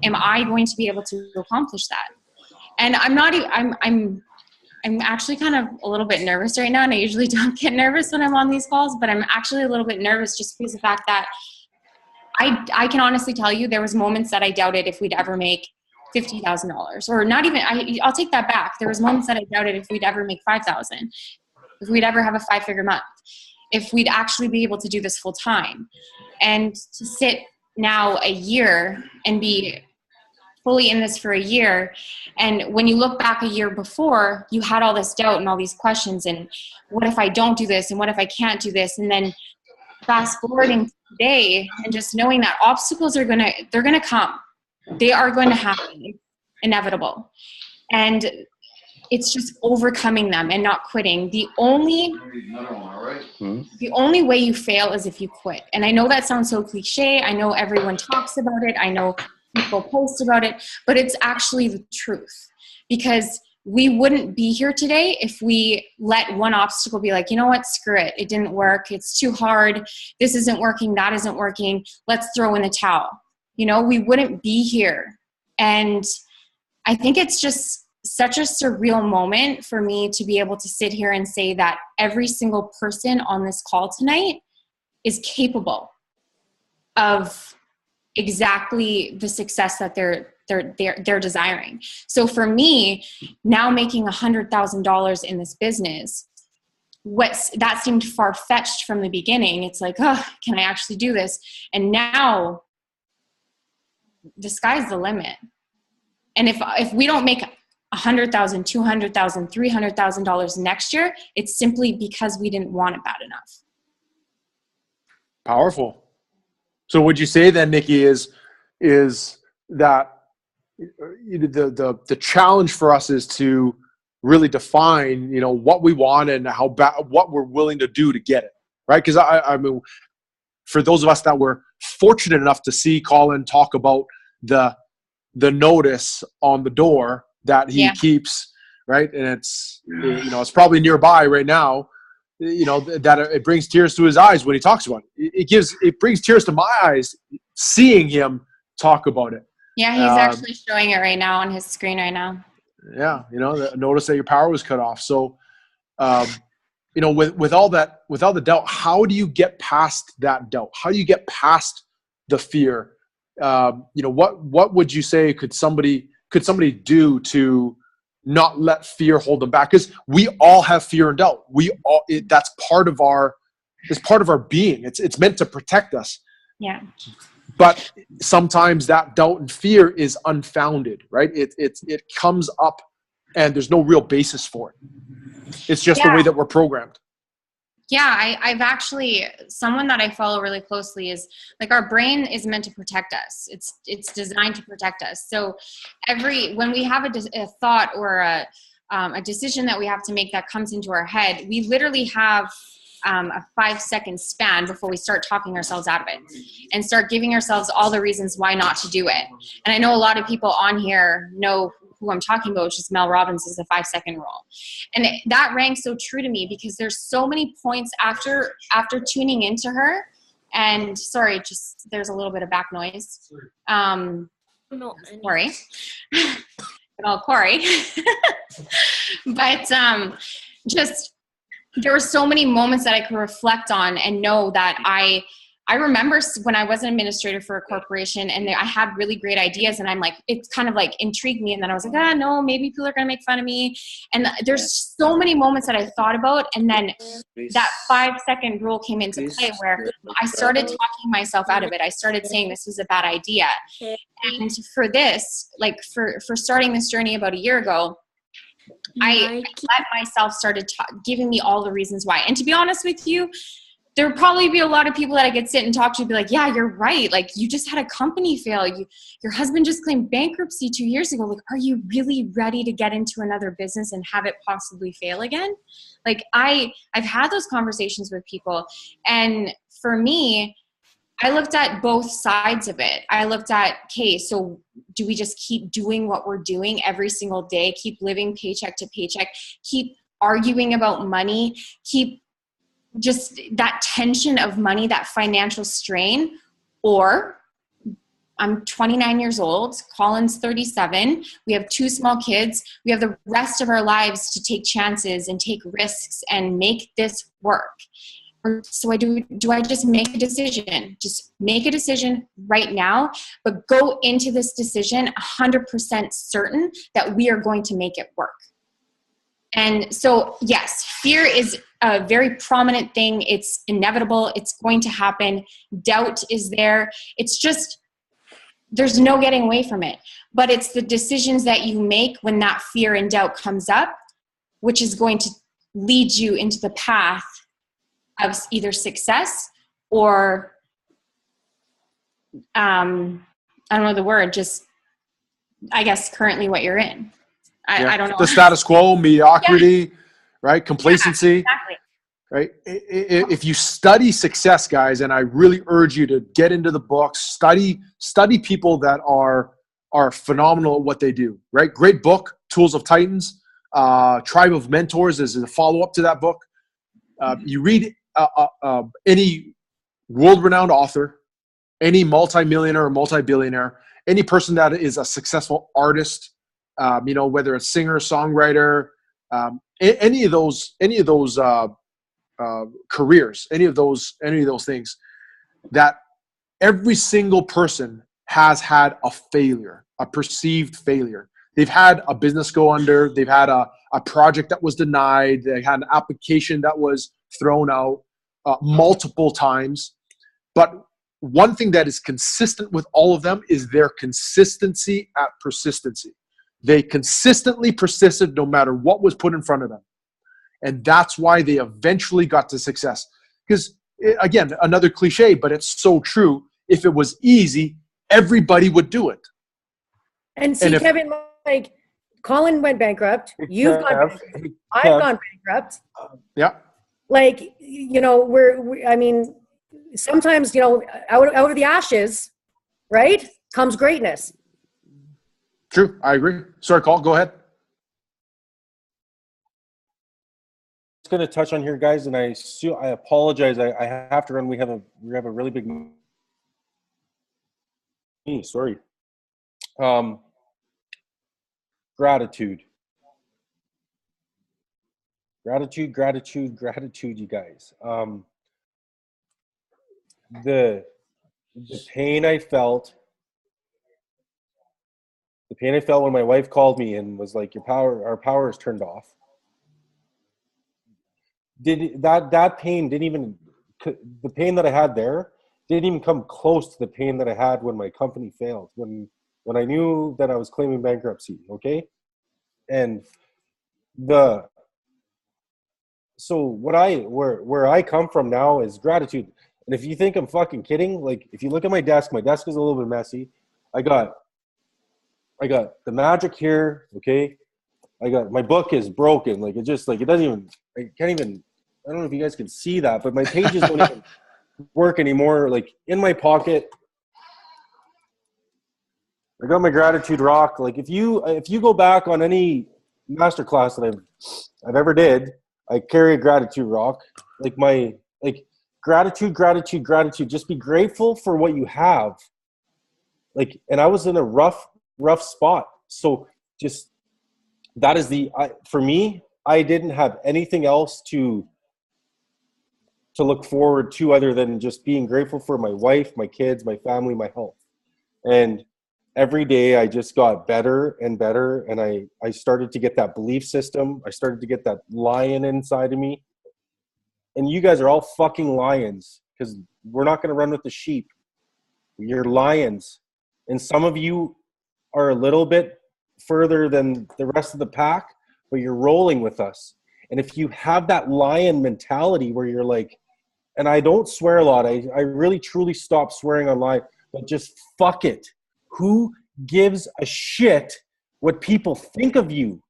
am I going to be able to accomplish that? And I'm actually kind of a little bit nervous right now, and I usually don't get nervous when I'm on these calls, but I'm actually a little bit nervous just because of the fact that I can honestly tell you there was moments that I doubted if we'd ever make $50,000, or not even, I'll take that back. There was moments that I doubted if we'd ever make $5,000, if we'd ever have a 5-figure month, if we'd actually be able to do this full time. And to sit now a year and be fully in this for a year, and when you look back a year before, you had all this doubt and all these questions, and what if I don't do this, and what if I can't do this? And then fast forwarding today and just knowing that obstacles they're gonna come. They are going to happen, inevitable. And it's just overcoming them and not quitting. The only way you fail is if you quit. And I know that sounds so cliche. I know everyone talks about it. I know people post about it, but it's actually the truth, because we wouldn't be here today if we let one obstacle be like, you know what, screw it. It didn't work. It's too hard. This isn't working. That isn't working. Let's throw in the towel. You know, we wouldn't be here. And I think it's just such a surreal moment for me to be able to sit here and say that every single person on this call tonight is capable of exactly the success that they're desiring. So for me, now making $100,000 in this business, that seemed far-fetched from the beginning. It's like, oh, can I actually do this? And now the sky's the limit. And if we don't make $100,000, $200,000, $300,000 next year, it's simply because we didn't want it bad enough.
Powerful. So would you say then, Nikki, is that the challenge for us is to really define, you know, what we want and what we're willing to do to get it, right? Because I mean, for those of us that were fortunate enough to see Colin talk about the notice on the door that he keeps, right, and it's, you know, it's probably nearby right now. You know, that it brings tears to his eyes when he talks about it. It brings tears to my eyes seeing him talk about it.
Yeah, he's actually showing it right now on his screen right now.
Yeah, you know, notice that your power was cut off. So, you know, with all the doubt, how do you get past that doubt? How do you get past the fear? You know, what would you say could somebody do to not let fear hold them back? Because we all have fear and doubt. That's part of our being. It's meant to protect us. Yeah. But sometimes that doubt and fear is unfounded, right? It comes up and there's no real basis for it. It's just the way that we're programmed.
Yeah, I've actually, someone that I follow really closely is like, our brain is meant to protect us. It's designed to protect us. So when we have a thought or a decision that we have to make that comes into our head, we literally have a 5-second span before we start talking ourselves out of it and start giving ourselves all the reasons why not to do it. And I know a lot of people on here know who I'm talking about, which is Mel Robbins, is the 5-second rule. And that rang so true to me because there's so many points after tuning into her. And sorry, just there's a little bit of back noise. Corey. Oh, Corey. But just there were so many moments that I could reflect on and know that I remember when I was an administrator for a corporation and I had really great ideas and I'm like, it's kind of like intrigued me. And then I was like, no, maybe people are going to make fun of me. And there's so many moments that I thought about. And then that 5-second rule came into play where I started talking myself out of it. I started saying this was a bad idea. And for this, like for starting this journey about a year ago, I let myself started giving me all the reasons why. And to be honest with you, there would probably be a lot of people that I could sit and talk to and be like, yeah, you're right. Like you just had a company fail. Your husband just claimed bankruptcy 2 years ago. Like, are you really ready to get into another business and have it possibly fail again? Like I've had those conversations with people. And for me, I looked at both sides of it. I looked at, okay, so do we just keep doing what we're doing every single day, keep living paycheck to paycheck, keep arguing about money, keep just that tension of money, that financial strain? Or I'm 29 years old, Colin's 37, we have 2 small kids, we have the rest of our lives to take chances and take risks and make this work. So do I just make a decision? Just make a decision right now, but go into this decision 100% certain that we are going to make it work. And so, yes, fear is a very prominent thing. It's inevitable. It's going to happen. Doubt is there. It's just, there's no getting away from it. But it's the decisions that you make when that fear and doubt comes up, which is going to lead you into the path of either success or, I don't know the word, just, I guess, currently what you're in. I don't know.
The status quo, mediocrity, right? Complacency.
Yeah, exactly.
Right? If you study success, guys, and I really urge you to get into the books, study people that are phenomenal at what they do, right? Great book, Tools of Titans. Tribe of Mentors is a follow-up to that book. You read any world-renowned author, any multimillionaire or multi-billionaire, any person that is a successful artist, whether it's singer, songwriter, any of those careers, any of those things, that every single person has had a failure, a perceived failure. They've had a business go under. They've had a project that was denied. They had an application that was thrown out multiple times. But one thing that is consistent with all of them is their consistency at persistency. They consistently persisted no matter what was put in front of them. And that's why they eventually got to success. Because, again, another cliche, but it's so true. If it was easy, everybody would do it.
And see, Kevin, like, Colin went bankrupt. You've gone bankrupt. I've gone bankrupt.
Yeah.
Like, sometimes, out of the ashes, right, comes greatness.
True. I agree. Sorry, Colin, go ahead.
Going to touch on here, guys, and I apologize. I have to run. We have a really big. Sorry. Gratitude, you guys. The pain I felt. The pain I felt when my wife called me and was like, our power is turned off. That pain didn't even, the pain that I had there didn't even come close to the pain that I had when my company failed, when I knew that I was claiming bankruptcy, okay? And so where I come from now is gratitude. And if you think I'm fucking kidding, like if you look at my desk is a little bit messy. I got the magic here, okay? My book is broken. Like it doesn't even, I don't know if you guys can see that, but my pages don't even work anymore. Like in my pocket, I got my gratitude rock. Like if you go back on any master class that I've ever did, I carry a gratitude rock. Like gratitude. Just be grateful for what you have. Like, and I was in a rough spot. So just that is for me, I didn't have anything else to look forward to other than just being grateful for my wife, my kids, my family, my health. And every day I just got better and better. And I started to get that belief system. I started to get that lion inside of me. And you guys are all fucking lions because we're not going to run with the sheep. You're lions. And some of you are a little bit further than the rest of the pack, but you're rolling with us. And if you have that lion mentality where you're like, and I don't swear a lot. I really truly stopped swearing online, but just fuck it. Who gives a shit what people think of you?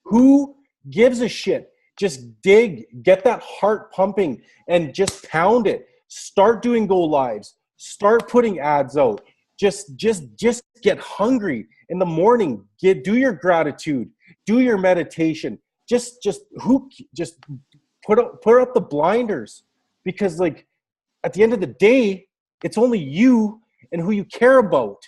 Who gives a shit? Just dig, get that heart pumping and just pound it. Start doing go lives. Start putting ads out. Just get hungry in the morning. Do your gratitude. Do your meditation. Just put up the blinders, because like at the end of the day, it's only you and who you care about.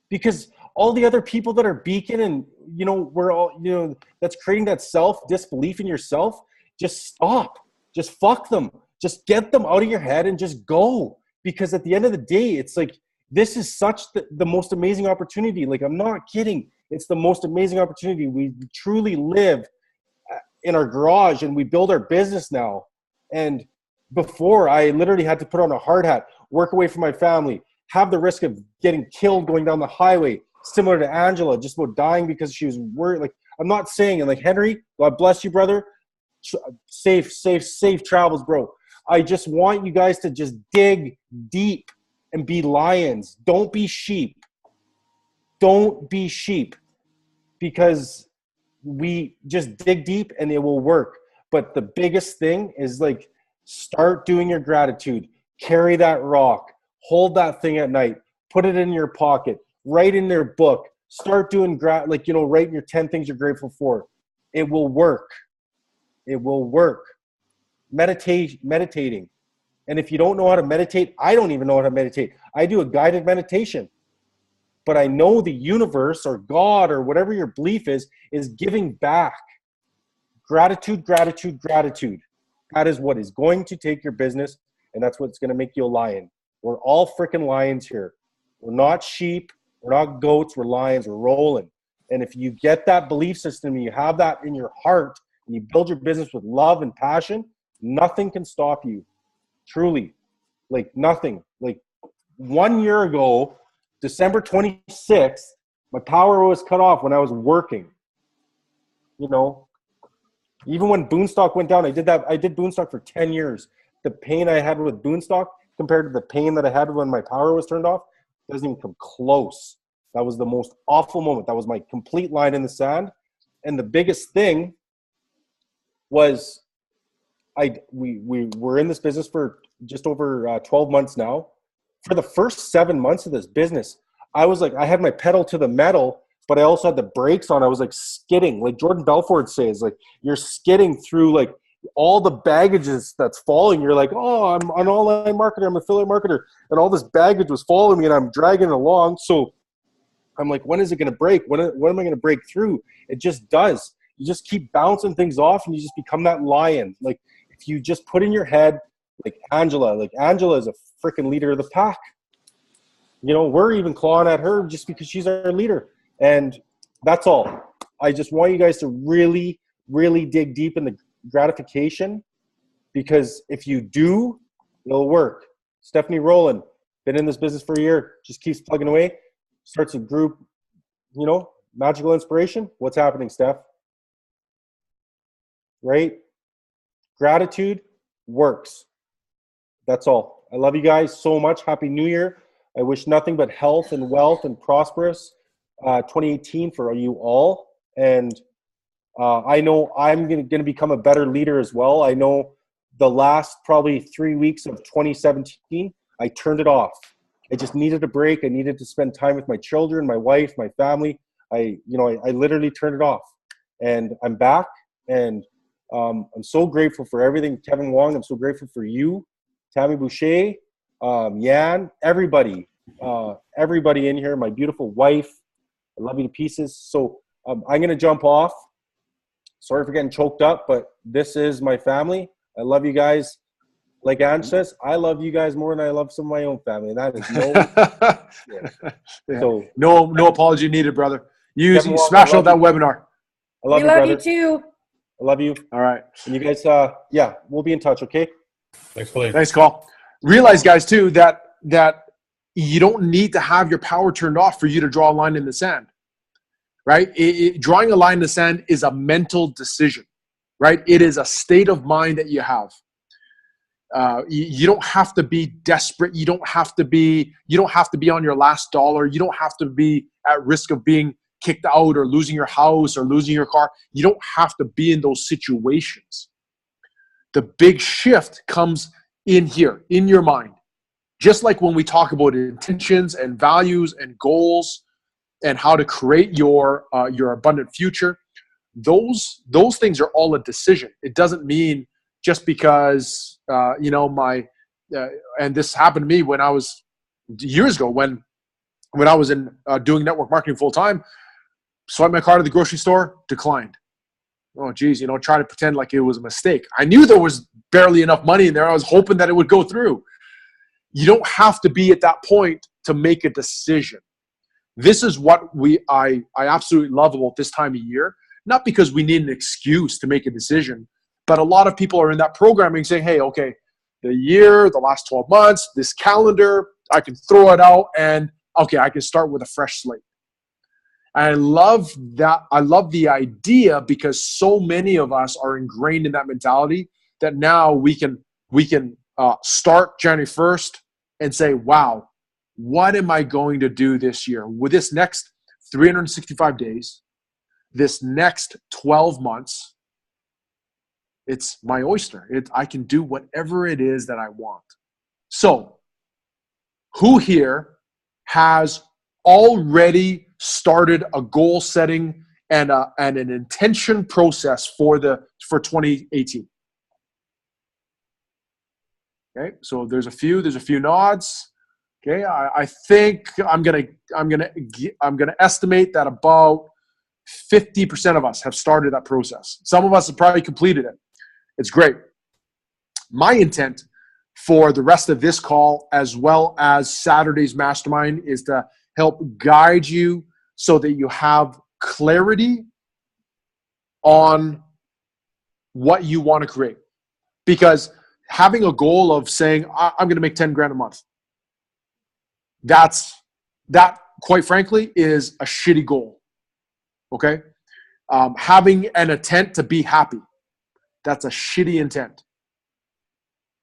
Because all the other people that are beacon and we're all that's creating that self disbelief in yourself, just stop. Just fuck them. Just get them out of your head and just go. Because at the end of the day, it's like this is such the most amazing opportunity. Like, I'm not kidding. It's the most amazing opportunity. We truly live in our garage and we build our business now. And before, I literally had to put on a hard hat, work away from my family, have the risk of getting killed going down the highway, similar to Angela, just about dying because she was worried. Like, I'm not saying, and like, Henry, God bless you, brother. Safe travels, bro. I just want you guys to just dig deep and be lions. Don't be sheep. Don't be sheep, because we just dig deep and it will work. But the biggest thing is like, start doing your gratitude. Carry that rock. Hold that thing at night. Put it in your pocket. Write in their book. Start doing writing your 10 things you're grateful for. It will work. It will work. Meditating. And if you don't know how to meditate, I don't even know how to meditate. I do a guided meditation. But I know the universe or God or whatever your belief is giving back. Gratitude. That is what is going to take your business, and that's what's going to make you a lion. We're all freaking lions here. We're not sheep. We're not goats. We're lions. We're rolling. And if you get that belief system and you have that in your heart and you build your business with love and passion, nothing can stop you. Truly. Like, nothing. Like, 1 year ago, December 26th, my power was cut off when I was working. Even when Boonstock went down, I did Boonstock for 10 years. The pain I had with Boonstock compared to the pain that I had when my power was turned off doesn't even come close. That was the most awful moment. That was my complete line in the sand. And the biggest thing was we were in this business for just over 12 months now. For the first 7 months of this business, I was like, I had my pedal to the metal, but I also had the brakes on. I was like skidding, like Jordan Belfort says, like, you're skidding through like all the baggage that's falling. You're like, oh, I'm an online marketer, I'm an affiliate marketer, and all this baggage was following me and I'm dragging it along. So I'm like, when is it going to break? When am I going to break through? It just does. You just keep bouncing things off and you just become that lion. Like, if you just put in your head, like Angela is a freaking leader of the pack. We're even clawing at her just because she's our leader. And that's all. I just want you guys to really, really dig deep in the gratification, because if you do, it'll work. Stephanie Rowland, been in this business for a year, just keeps plugging away, starts a group, Magical Inspiration. What's happening, Steph? Right? Gratitude works. That's all. I love you guys so much. Happy New Year. I wish nothing but health and wealth and prosperous 2018 for you all. And I know I'm going to become a better leader as well. I know the last probably 3 weeks of 2017, I turned it off. I just needed a break. I needed to spend time with my children, my wife, my family. I literally turned it off, and I'm back. And I'm so grateful for everything, Kevin Wong. I'm so grateful for you, Tammy Boucher, Yan, everybody in here. My beautiful wife. I love you to pieces. So I'm going to jump off. Sorry for getting choked up, but this is my family. I love you guys. Like Ange says, I love you guys more than I love some of my own family. And that is
Yeah.
So
no apology needed, brother. You
Kevin Wong,
smash
I
out
love
that
you.
webinar.
I love
We
you,
love
brother.
you too.
I love you.
All right.
And you guys, we'll be in touch, okay?
Thanks, Colleen.
Thanks, Call. Realize, guys, too, that you don't need to have your power turned off for you to draw a line in the sand, right? Drawing a line in the sand is a mental decision, right? It is a state of mind that you have. You don't have to be desperate. You don't have to be on your last dollar. You don't have to be at risk of being kicked out or losing your house or losing your car. You don't have to be in those situations. The big shift comes in here, in your mind. Just like when we talk about intentions and values and goals and how to create your abundant future, those things are all a decision. It doesn't mean just because and this happened to me when I was years ago when I was in doing network marketing full time. Swiped my card at the grocery store, declined. Oh, geez, try to pretend like it was a mistake. I knew there was barely enough money in there. I was hoping that it would go through. You don't have to be at that point to make a decision. This is what I absolutely love about this time of year. Not because we need an excuse to make a decision, but a lot of people are in that programming saying, hey, okay, the last 12 months, this calendar, I can throw it out and, okay, I can start with a fresh slate. I love that. I love the idea because so many of us are ingrained in that mentality that now we can start January 1st and say, wow, what am I going to do this year? With this next 365 days, this next 12 months, it's my oyster. I can do whatever it is that I want. So, who here has already started a goal setting and an intention process for 2018? Okay, so there's a few nods. Okay, I think I'm gonna estimate that about 50% of us have started that process. Some of us have probably completed it. It's great. My intent for the rest of this call, as well as Saturday's mastermind, is to help guide you so that you have clarity on what you want to create. Because having a goal of saying, I'm going to make 10 grand a month, that quite frankly is a shitty goal. Okay? Having an intent to be happy, that's a shitty intent.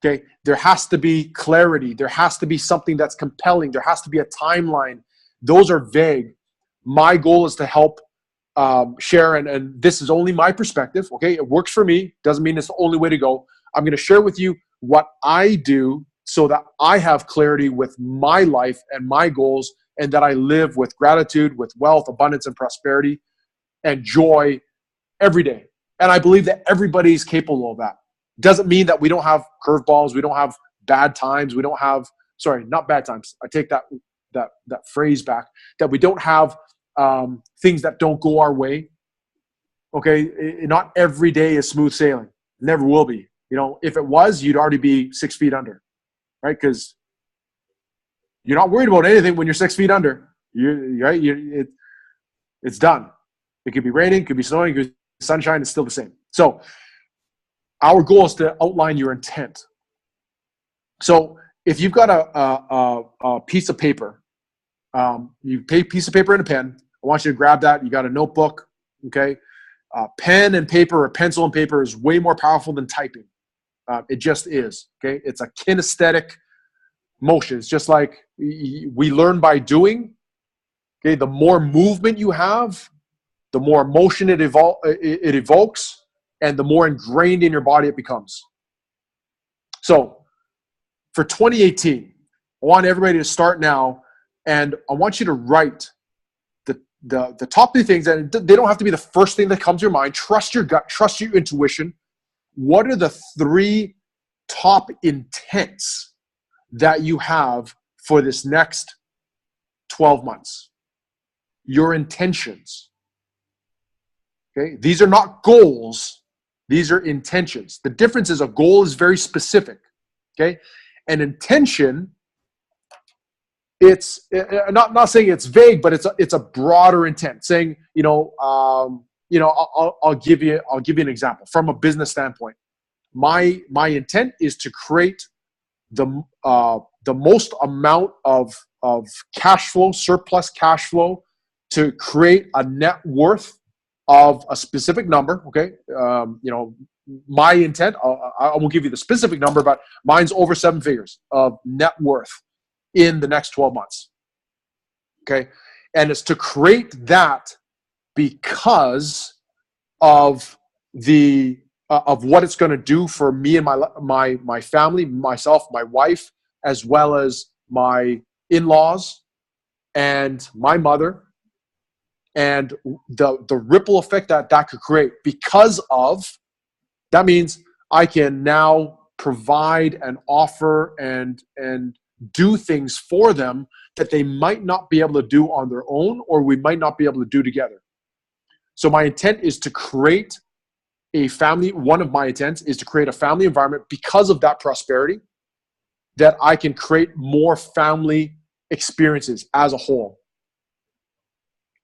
Okay? There has to be clarity. There has to be something that's compelling. There has to be a timeline. Those are vague. My goal is to help share, and this is only my perspective. Okay? It works for me. Doesn't mean it's the only way to go. I'm going to share with you what I do so that I have clarity with my life and my goals, and that I live with gratitude, with wealth, abundance, and prosperity, and joy every day. And I believe that everybody's capable of that. Doesn't mean that we don't have curveballs, we don't have bad times, we don't have, sorry, not bad times. I take that phrase back, that we don't have things that don't go our way. Okay, not every day is smooth sailing. Never will be. If it was, you'd already be 6 feet under, right? Because you're not worried about anything when you're 6 feet under. It's done. It could be raining, it could be snowing, it could be sunshine. It's still the same. So our goal is to outline your intent. So if you've got a piece of paper, you take a piece of paper and a pen. I want you to grab that. You got a notebook, okay? Pen and paper, or pencil and paper, is way more powerful than typing. It just is, okay? It's a kinesthetic motion. It's just like we learn by doing. Okay, the more movement you have, the more emotion it evokes, and the more ingrained in your body it becomes. So for 2018, I want everybody to start now, and I want you to write the top 3 things, and they don't have to be the first thing that comes to your mind. Trust your gut, trust your intuition. What are the 3 top intents that you have for this next 12 months? Your intentions. Okay? These are not goals. These are intentions. The difference is a goal is very specific. Okay? An intention, it's not saying it's vague, but it's a broader intent. Saying, I'll give you an example from a business standpoint. My intent is to create the most amount of cash flow, surplus cash flow, to create a net worth of a specific number. Okay, my intent. I won't give you the specific number, but mine's over 7 figures of net worth in the next 12 months. Okay. And it's to create that because of of what it's going to do for me and my family, myself, my wife, as well as my in-laws and my mother, and the ripple effect that could create. Because of that means I can now provide and offer and do things for them that they might not be able to do on their own, or we might not be able to do together. So my intent is to create a family. One of my intents is to create a family environment because of that prosperity, that I can create more family experiences as a whole.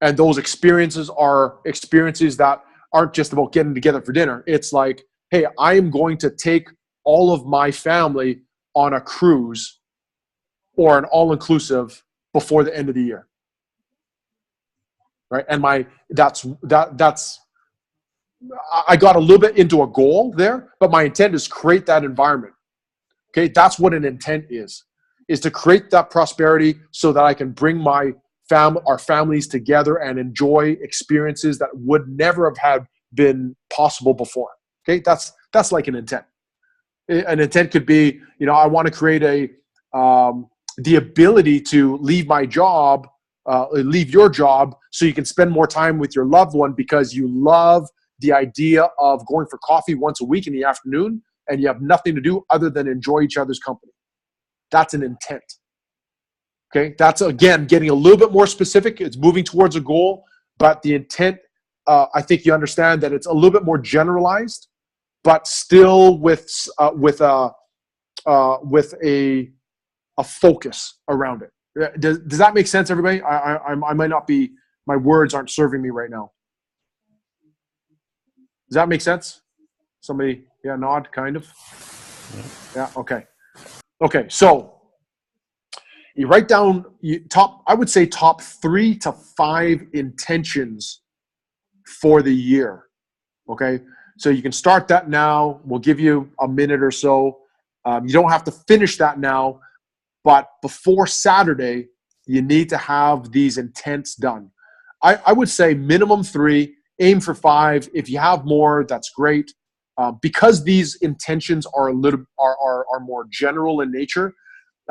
And those experiences are experiences that aren't just about getting together for dinner. It's like, hey, I am going to take all of my family on a cruise or an all-inclusive before the end of the year, right? And that's I got a little bit into a goal there, but my intent is create that environment. Okay, that's what an intent is to create that prosperity so that I can bring our families together and enjoy experiences that would never have been possible before. Okay, that's like an intent. An intent could be, I want to create the ability to leave my job, leave your job, so you can spend more time with your loved one because you love the idea of going for coffee once a week in the afternoon and you have nothing to do other than enjoy each other's company. That's an intent. Okay, that's again getting a little bit more specific. It's moving towards a goal, but the intent, I think you understand that it's a little bit more generalized, but still with a focus around it. Does that make sense, everybody? I might not be. My words aren't serving me right now. Does that make sense? Somebody, nod, kind of. Yeah. Okay. Okay. So you write down I would say top 3 to 5 intentions for the year. Okay. So you can start that now. We'll give you a minute or so. You don't have to finish that now, but before Saturday, you need to have these intents done. I would say minimum 3, aim for 5. If you have more, that's great. Because these intentions are are more general in nature,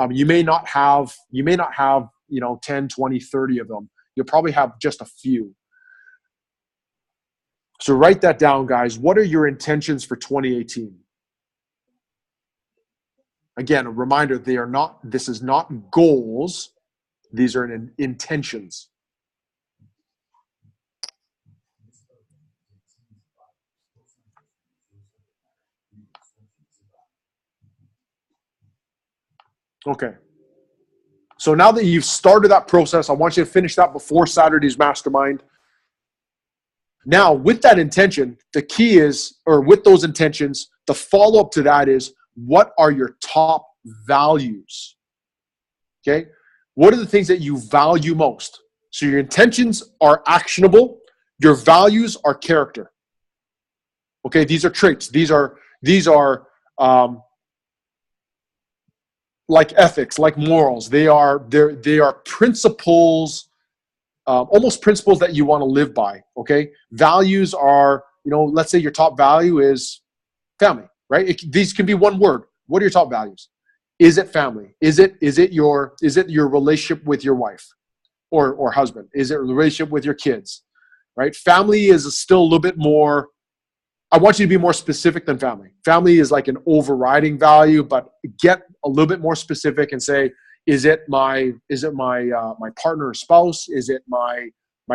you may not have 10, 20, 30 of them. You'll probably have just a few. So write that down, guys. What are your intentions for 2018? Again, a reminder, this is not goals. These are intentions. Okay. So now that you've started that process, I want you to finish that before Saturday's mastermind. Now, with that intention, the key is, or with those intentions, the follow-up to that is, what are your top values? Okay? What are the things that you value most? So your intentions are actionable. Your values are character. Okay? These are traits. These are like ethics, like morals. They are principles, almost principles that you want to live by. Okay, values are, let's say your top value is family, right? These can be one word. What are your top values? Is it family? Is it your relationship with your wife or husband? Is it a relationship with your kids? Right? Family is still a little bit more. I want you to be more specific than family. Family is like an overriding value, but get a little bit more specific and say, is it my partner or spouse? Is it my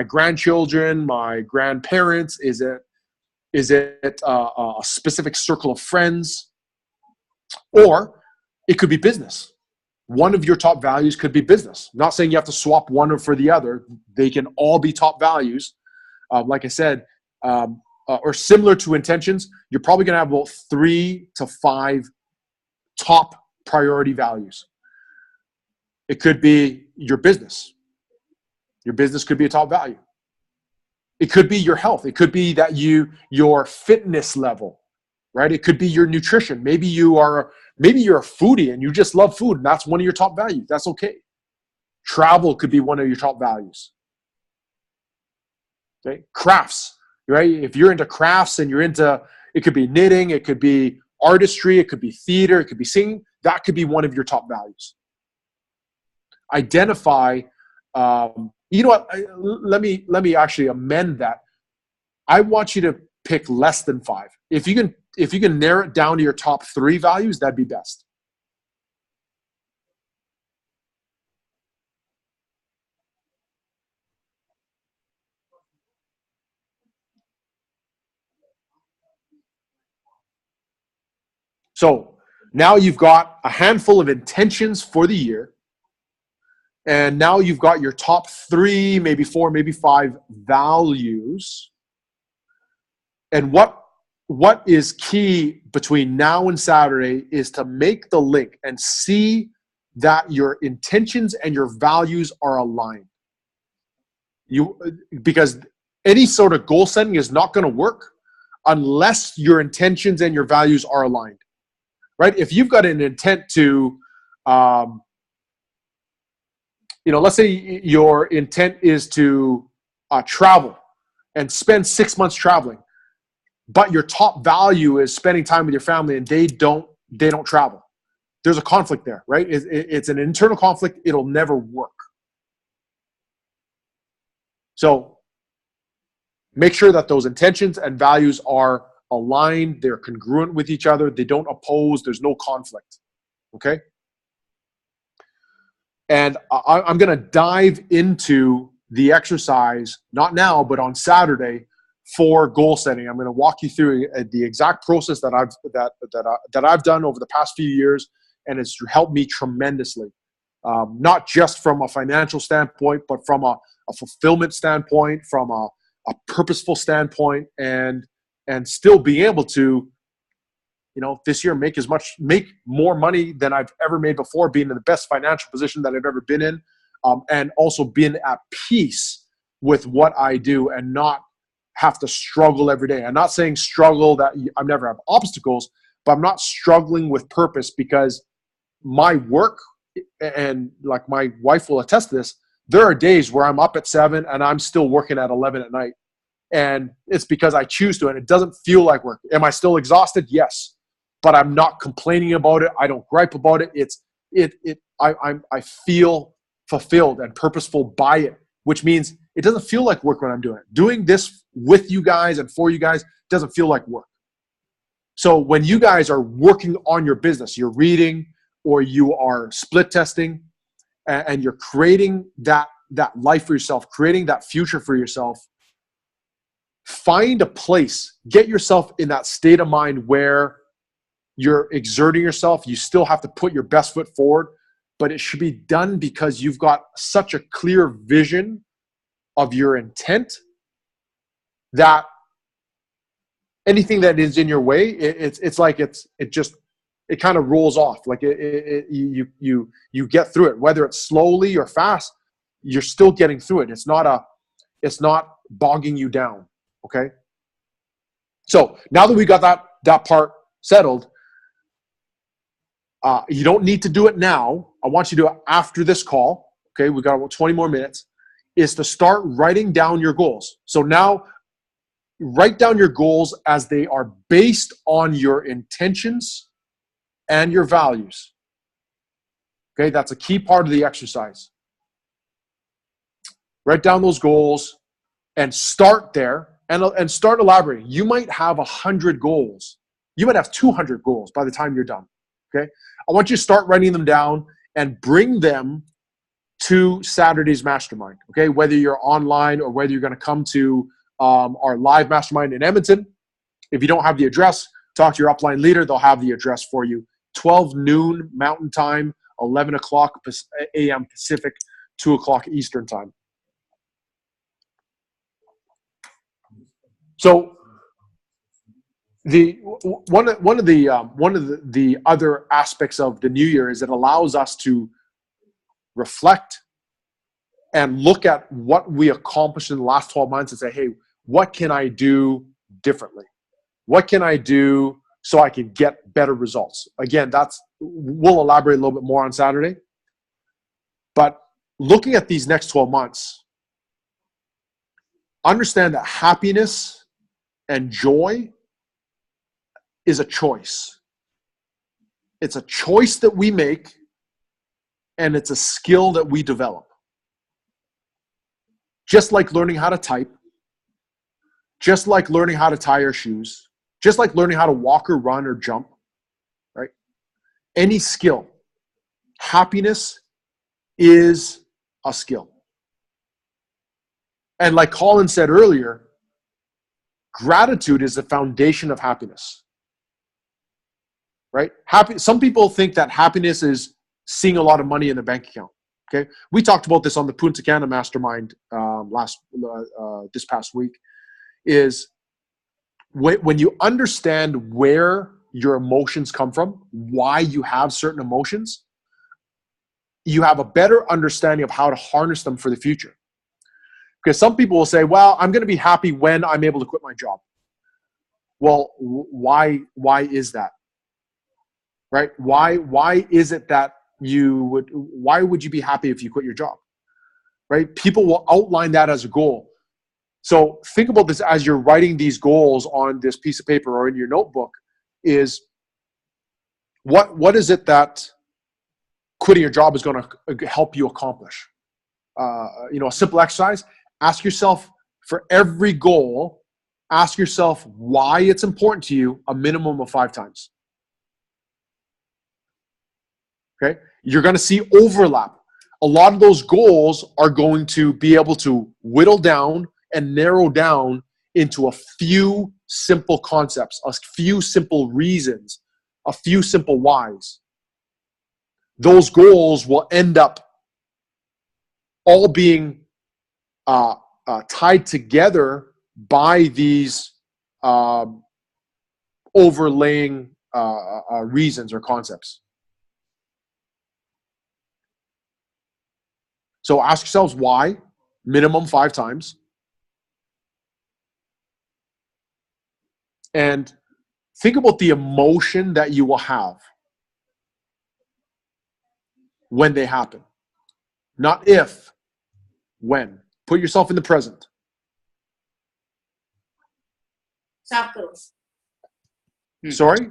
grandchildren, my grandparents? Is it a specific circle of friends? Or it could be business. One of your top values could be business. I'm not saying you have to swap one for the other. They can all be top values. Like I said, or similar to intentions, you're probably going to have about 3 to 5 top priority values. It could be your business. Your business could be a top value. It could be your health. It could be that your fitness level, right? It could be your nutrition. Maybe you're a foodie and you just love food and that's one of your top values. That's okay. Travel could be one of your top values. Okay? Crafts, right? If you're into crafts and you're into, it could be knitting, it could be artistry, it could be theater, it could be singing. That could be one of your top values. Identify, you know what? Let me actually amend that. I want you to pick less than 5. If you can narrow it down to your top 3 values, that'd be best. So now you've got a handful of intentions for the year. And now you've got your top 3, maybe 4, maybe 5 values. And what is key between now and Saturday is to make the link and see that your intentions and your values are aligned. Because any sort of goal setting is not going to work unless your intentions and your values are aligned. Right? If you've got an intent to, let's say your intent is to travel and spend 6 months traveling, but your top value is spending time with your family and they don't travel. There's a conflict there, right? It's an internal conflict. It'll never work. So make sure that those intentions and values are aligned. They're congruent with each other. They don't oppose. There's no conflict. Okay? And I'm going to dive into the exercise, not now, but on Saturday for goal setting. I'm going to walk you through the exact process that I've done over the past few years, and it's helped me tremendously. Not just from a financial standpoint, but from a fulfillment standpoint, from a purposeful standpoint, and still being able to, this year make more money than I've ever made before, being in the best financial position that I've ever been in, and also being at peace with what I do and not have to struggle every day. I'm not saying struggle that I never have obstacles, but I'm not struggling with purpose because my work, and like my wife will attest to this, there are days where I'm up at 7 and I'm still working at 11 at night. And it's because I choose to, and it doesn't feel like work. Am I still exhausted? Yes. But I'm not complaining about it. I don't gripe about it. I feel fulfilled and purposeful by it, which means it doesn't feel like work when I'm doing it. Doing this with you guys and for you guys doesn't feel like work. So when you guys are working on your business, you're reading or you are split testing, and you're creating that life for yourself, creating that future for yourself, find a place, get yourself in that state of mind where you're exerting yourself. You still have to put your best foot forward, but it should be done because you've got such a clear vision of your intent that anything that is in your way, it kind of rolls off. Like you get through it, whether it's slowly or fast, you're still getting through it. It's not bogging you down. Okay. So now that we got that part settled, you don't need to do it now. I want you to do it after this call. Okay. We got about 20 more minutes, is to start writing down your goals. So now write down your goals as they are based on your intentions and your values. Okay, that's a key part of the exercise. Write down those goals and start there and start elaborating. You might have 100 goals. You might have 200 goals by the time you're done. Okay, I want you to start writing them down and bring them to Saturday's mastermind. Okay, whether you're online or whether you're going to come to our live mastermind in Edmonton. If you don't have the address, talk to your upline leader. They'll have the address for you. 12 noon Mountain Time, 11 o'clock a.m. Pacific, 2 o'clock Eastern Time. So one of the other aspects of the new year is it allows us to reflect and look at what we accomplished in the last 12 months and say, hey, what can I do differently? What can I do so I can get better results? Again, we'll elaborate a little bit more on Saturday. But looking at these next 12 months, understand that happiness and joy is a choice. It's a choice that we make, and it's a skill that we develop. Just like learning how to type, just like learning how to tie your shoes, just like learning how to walk or run or jump, right? Any skill, happiness is a skill. And like Colin said earlier, gratitude is the foundation of happiness, right? Some people think that happiness is seeing a lot of money in their bank account. Okay, we talked about this on the Punta Cana Mastermind this past week. Is when you understand where your emotions come from, why you have certain emotions, you have a better understanding of how to harness them for the future. Because some people will say, well, I'm going to be happy when I'm able to quit my job. Well, why is that? Right? Why is it that why would you be happy if you quit your job? Right? People will outline that as a goal. So think about this as you're writing these goals on this piece of paper or in your notebook is what is it that quitting your job is going to help you accomplish? A simple exercise. Ask yourself for every goal, ask yourself why it's important to you a minimum of 5 times. Okay? You're going to see overlap. A lot of those goals are going to be able to whittle down and narrow down into a few simple concepts, a few simple reasons, a few simple whys. Those goals will end up all being tied together by these overlaying reasons or concepts. So ask yourselves why, minimum 5 times. And think about the emotion that you will have when they happen. Not if, when. Put yourself in the present.
Soft close.
Sorry?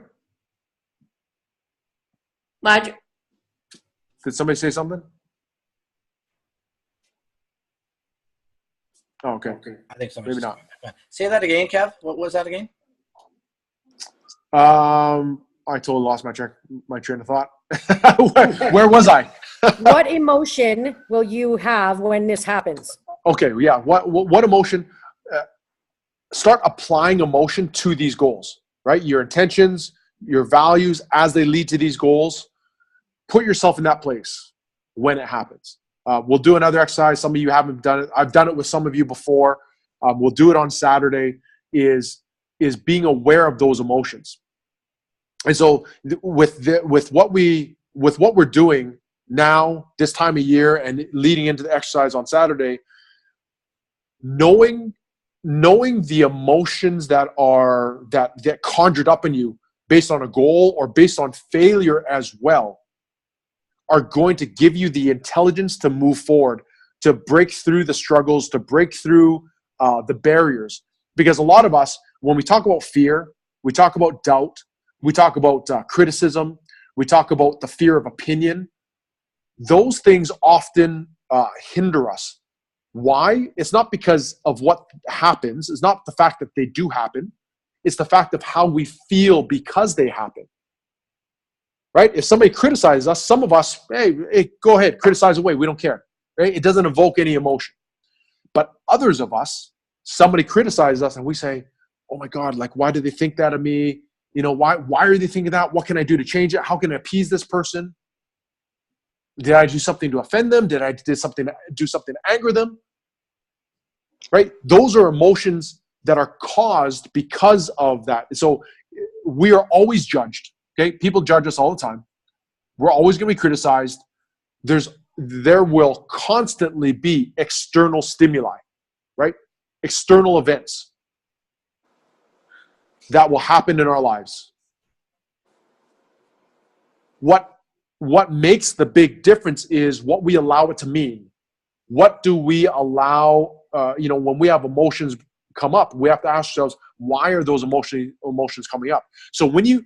Larger.
Did somebody say something? Oh, okay.
I think so.
Maybe not.
Say that again, Kev. What was that again?
I totally lost my train of thought. Where was I?
What emotion will you have when this happens?
Okay, yeah. What emotion? Start applying emotion to these goals, right? Your intentions, your values as they lead to these goals. Put yourself in that place when it happens. We'll do another exercise. Some of you haven't done it. I've done it with some of you before. We'll do it on Saturday. Is being aware of those emotions. And so with what we're doing now, this time of year, and leading into the exercise on Saturday, knowing the emotions that conjured up in you based on a goal or based on failure as well are going to give you the intelligence to move forward, to break through the struggles, to break through the barriers. Because a lot of us, when we talk about fear, we talk about doubt, we talk about criticism, we talk about the fear of opinion. those things often hinder us. Why? It's not because of what happens. It's not the fact that they do happen. It's the fact of how we feel because they happen. Right? If somebody criticizes us, some of us, hey, go ahead, criticize away. We don't care. Right? It doesn't evoke any emotion. But others of us, somebody criticizes us and we say, oh my God, like, why do they think that of me? You know, why are they thinking that? What can I do to change it? How can I appease this person? Did I do something to offend them? Did I do something to anger them? Right? Those are emotions that are caused because of that. So we are always judged. Okay? People judge us all the time. We're always going to be criticized. There will constantly be external stimuli, right? External events that will happen in our lives. What makes the big difference is what we allow it to mean. What do we allow, when we have emotions come up, we have to ask ourselves, why are those emotions coming up? So when you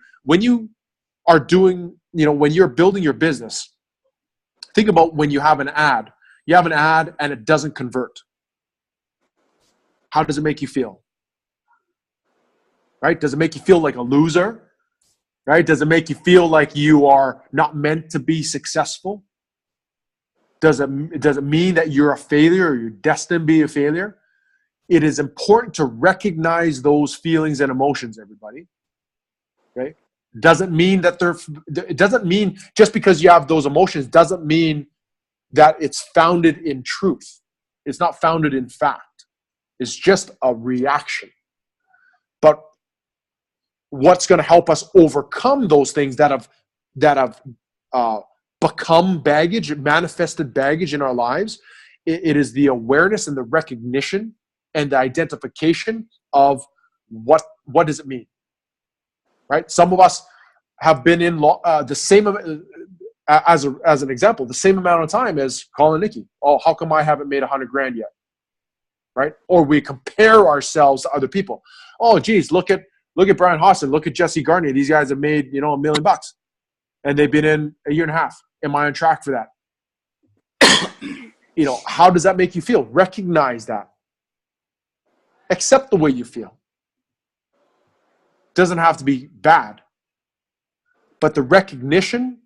are doing, when you're building your business, think about when you have an ad. You have an ad and it doesn't convert. How does it make you feel? Right? Does it make you feel like a loser? Right? Does it make you feel like you are not meant to be successful? Does it mean that you're a failure or you're destined to be a failure? It is important to recognize those feelings and emotions, everybody. Right? Doesn't mean that it doesn't mean just because you have those emotions doesn't mean that it's founded in truth. It's not founded in fact. It's just a reaction. But what's going to help us overcome those things that have become baggage, manifested baggage in our lives? It is the awareness and the recognition and the identification of what does it mean, right? Some of us have been in the same, as an example, the same amount of time as Colin and Nikki. Oh, how come I haven't made $100,000 yet? Right? Or we compare ourselves to other people. Oh, geez, look at Brian Hostin, look at Jesse Garnier. These guys have made, $1 million, and they've been in a year and a half. Am I on track for that? How does that make you feel? Recognize that. Accept the way you feel. Doesn't have to be bad, but the recognition,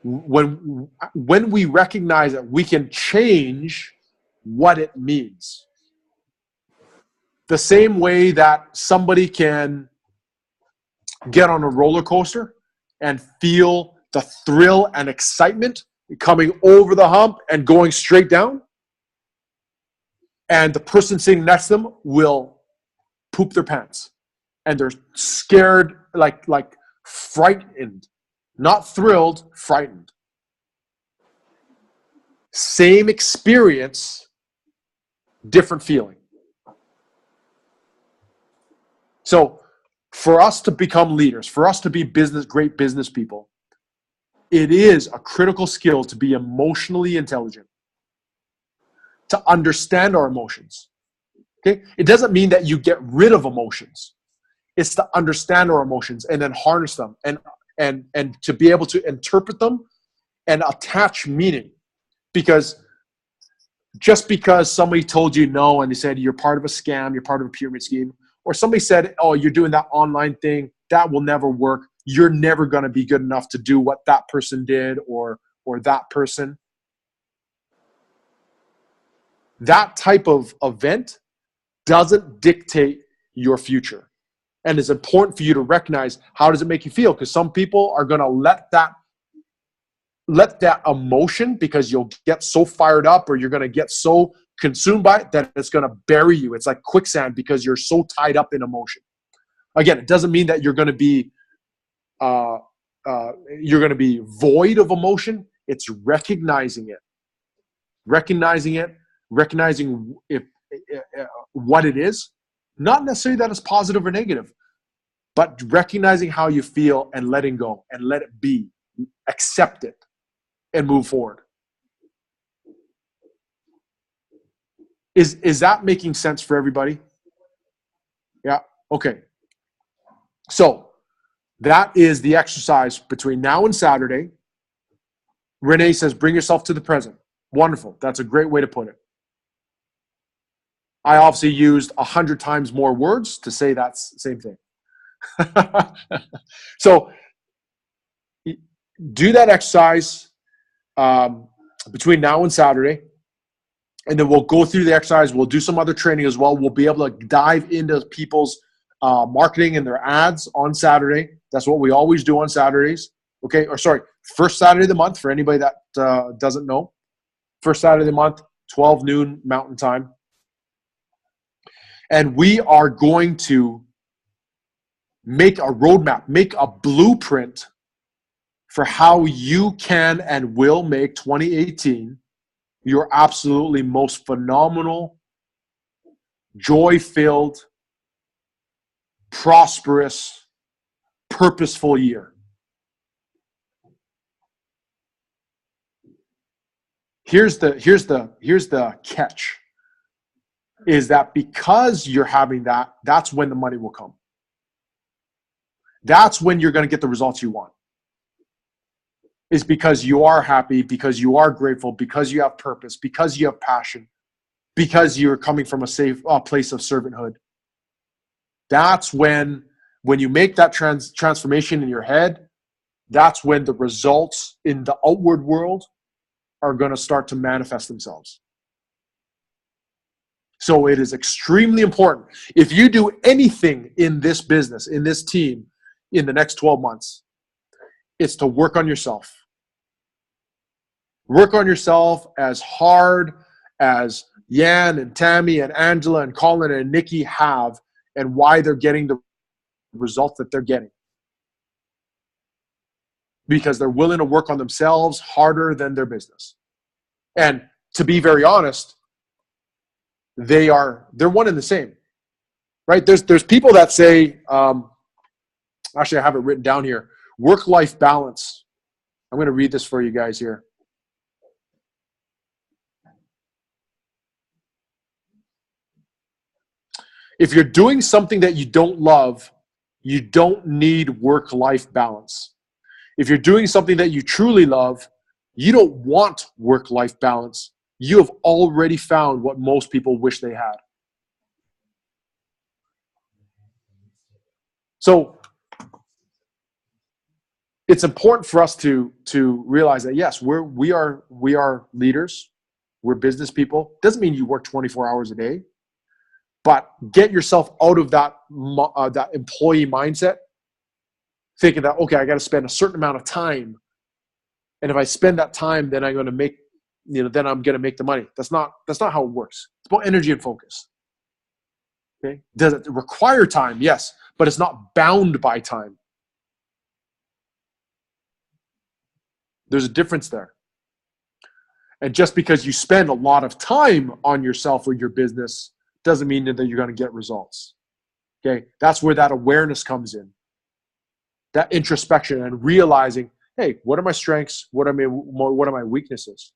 when we recognize that we can change what it means. The same way that somebody can get on a roller coaster and feel the thrill and excitement coming over the hump and going straight down, and the person sitting next to them will poop their pants and they're scared, like frightened, not thrilled, frightened. Same experience, different feeling. So for us to become leaders, for us to be great business people, it is a critical skill to be emotionally intelligent, to understand our emotions. Okay? It doesn't mean that you get rid of emotions. It's to understand our emotions and then harness them and to be able to interpret them and attach meaning. Because just because somebody told you no and they said you're part of a scam, you're part of a pyramid scheme, or somebody said, oh, you're doing that online thing, that will never work. You're never going to be good enough to do what that person did or that person. That type of event doesn't dictate your future. And it's important for you to recognize, how does it make you feel? Because some people are going to let that emotion, because you'll get so fired up or you're going to get so consumed by it that it's going to bury you. It's like quicksand because you're so tied up in emotion. Again, it doesn't mean that you're going to be void of emotion. It's recognizing what it is. Not necessarily that it's positive or negative, but recognizing how you feel and letting go and let it be. Accept it and move forward. Is that making sense for everybody? Yeah. Okay. So that is the exercise between now and Saturday. Renee says, bring yourself to the present. Wonderful. That's a great way to put it. I obviously used 100 times more words to say that same thing. So do that exercise between now and Saturday. And then we'll go through the exercise. We'll do some other training as well. We'll be able to dive into people's marketing and their ads on Saturday. That's what we always do on Saturdays. Okay, or sorry, first Saturday of the month for anybody that doesn't know. First Saturday of the month, 12 noon Mountain Time. And we are going to make a roadmap, make a blueprint for how you can and will make 2018 your absolutely most phenomenal, joy-filled, prosperous, purposeful year. Here's the catch, is that because you're having that, that's when the money will come. That's when you're going to get the results you want. Is because you are happy, because you are grateful, because you have purpose, because you have passion, because you're coming from a safe place of servanthood. That's when you make that transformation in your head, that's when the results in the outward world are going to start to manifest themselves. So it is extremely important. If you do anything in this business, in this team, in the next 12 months, it's to work on yourself. Work on yourself as hard as Yan and Tammy and Angela and Colin and Nikki have, and why they're getting the results that they're getting. Because they're willing to work on themselves harder than their business. And to be very honest, they're one and the same, right? There's people that say, actually I have it written down here, work-life balance. I'm going to read this for you guys here. If you're doing something that you don't love, you don't need work-life balance. If you're doing something that you truly love, you don't want work-life balance. You have already found what most people wish they had. So it's important for us to realize that, yes, we are leaders. We're business people. Doesn't mean you work 24 hours a day. But get yourself out of that employee mindset, thinking that, okay, I got to spend a certain amount of time, and if I spend that time, then I'm going to make, then I'm going to make the money. That's not how it works. It's about energy and focus. Okay, does it require time? Yes, but it's not bound by time. There's a difference there. And just because you spend a lot of time on yourself or your business doesn't mean that you're going to get results. Okay, that's where that awareness comes in. That introspection and realizing, hey, what are my strengths? What are my weaknesses?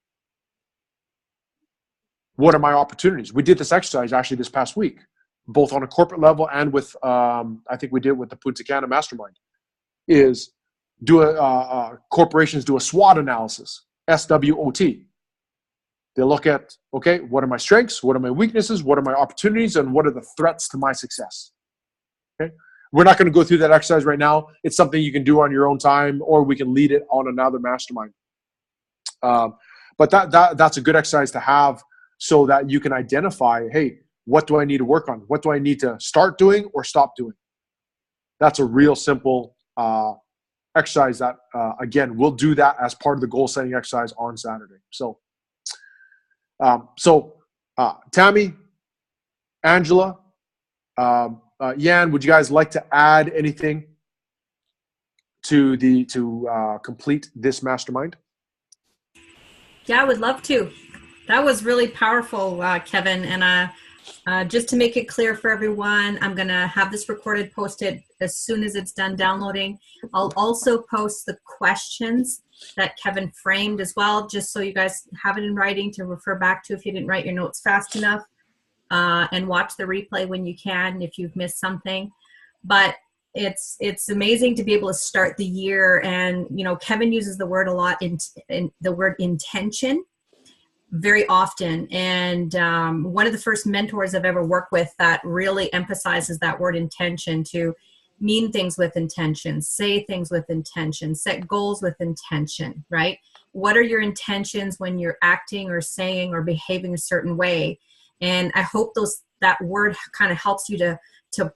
What are my opportunities? We did this exercise actually this past week, both on a corporate level and with, I think we did with the Punta Cana Mastermind, is corporations do a SWOT analysis, SWOT. They look at, okay, what are my strengths? What are my weaknesses? What are my opportunities? And what are the threats to my success? Okay. We're not going to go through that exercise right now. It's something you can do on your own time, or we can lead it on another mastermind. But that's a good exercise to have so that you can identify, hey, what do I need to work on? What do I need to start doing or stop doing? That's a real simple exercise that, again, we'll do that as part of the goal setting exercise on Saturday. So Tammy, Angela, Yan, would you guys like to add anything to complete this mastermind?
Yeah, I would love to. That was really powerful, Kevin. And just to make it clear for everyone, I'm going to have this recorded, posted as soon as it's done downloading. I'll also post the questions that Kevin framed as well, just so you guys have it in writing to refer back to if you didn't write your notes fast enough, and watch the replay when you can if you've missed something. But it's amazing to be able to start the year. And, you know, Kevin uses the word a lot in the word intention very often. And one of the first mentors I've ever worked with that really emphasizes that word intention, to mean things with intention, say things with intention, set goals with intention, right? What are your intentions when you're acting or saying or behaving a certain way? And I hope that word kind of helps you to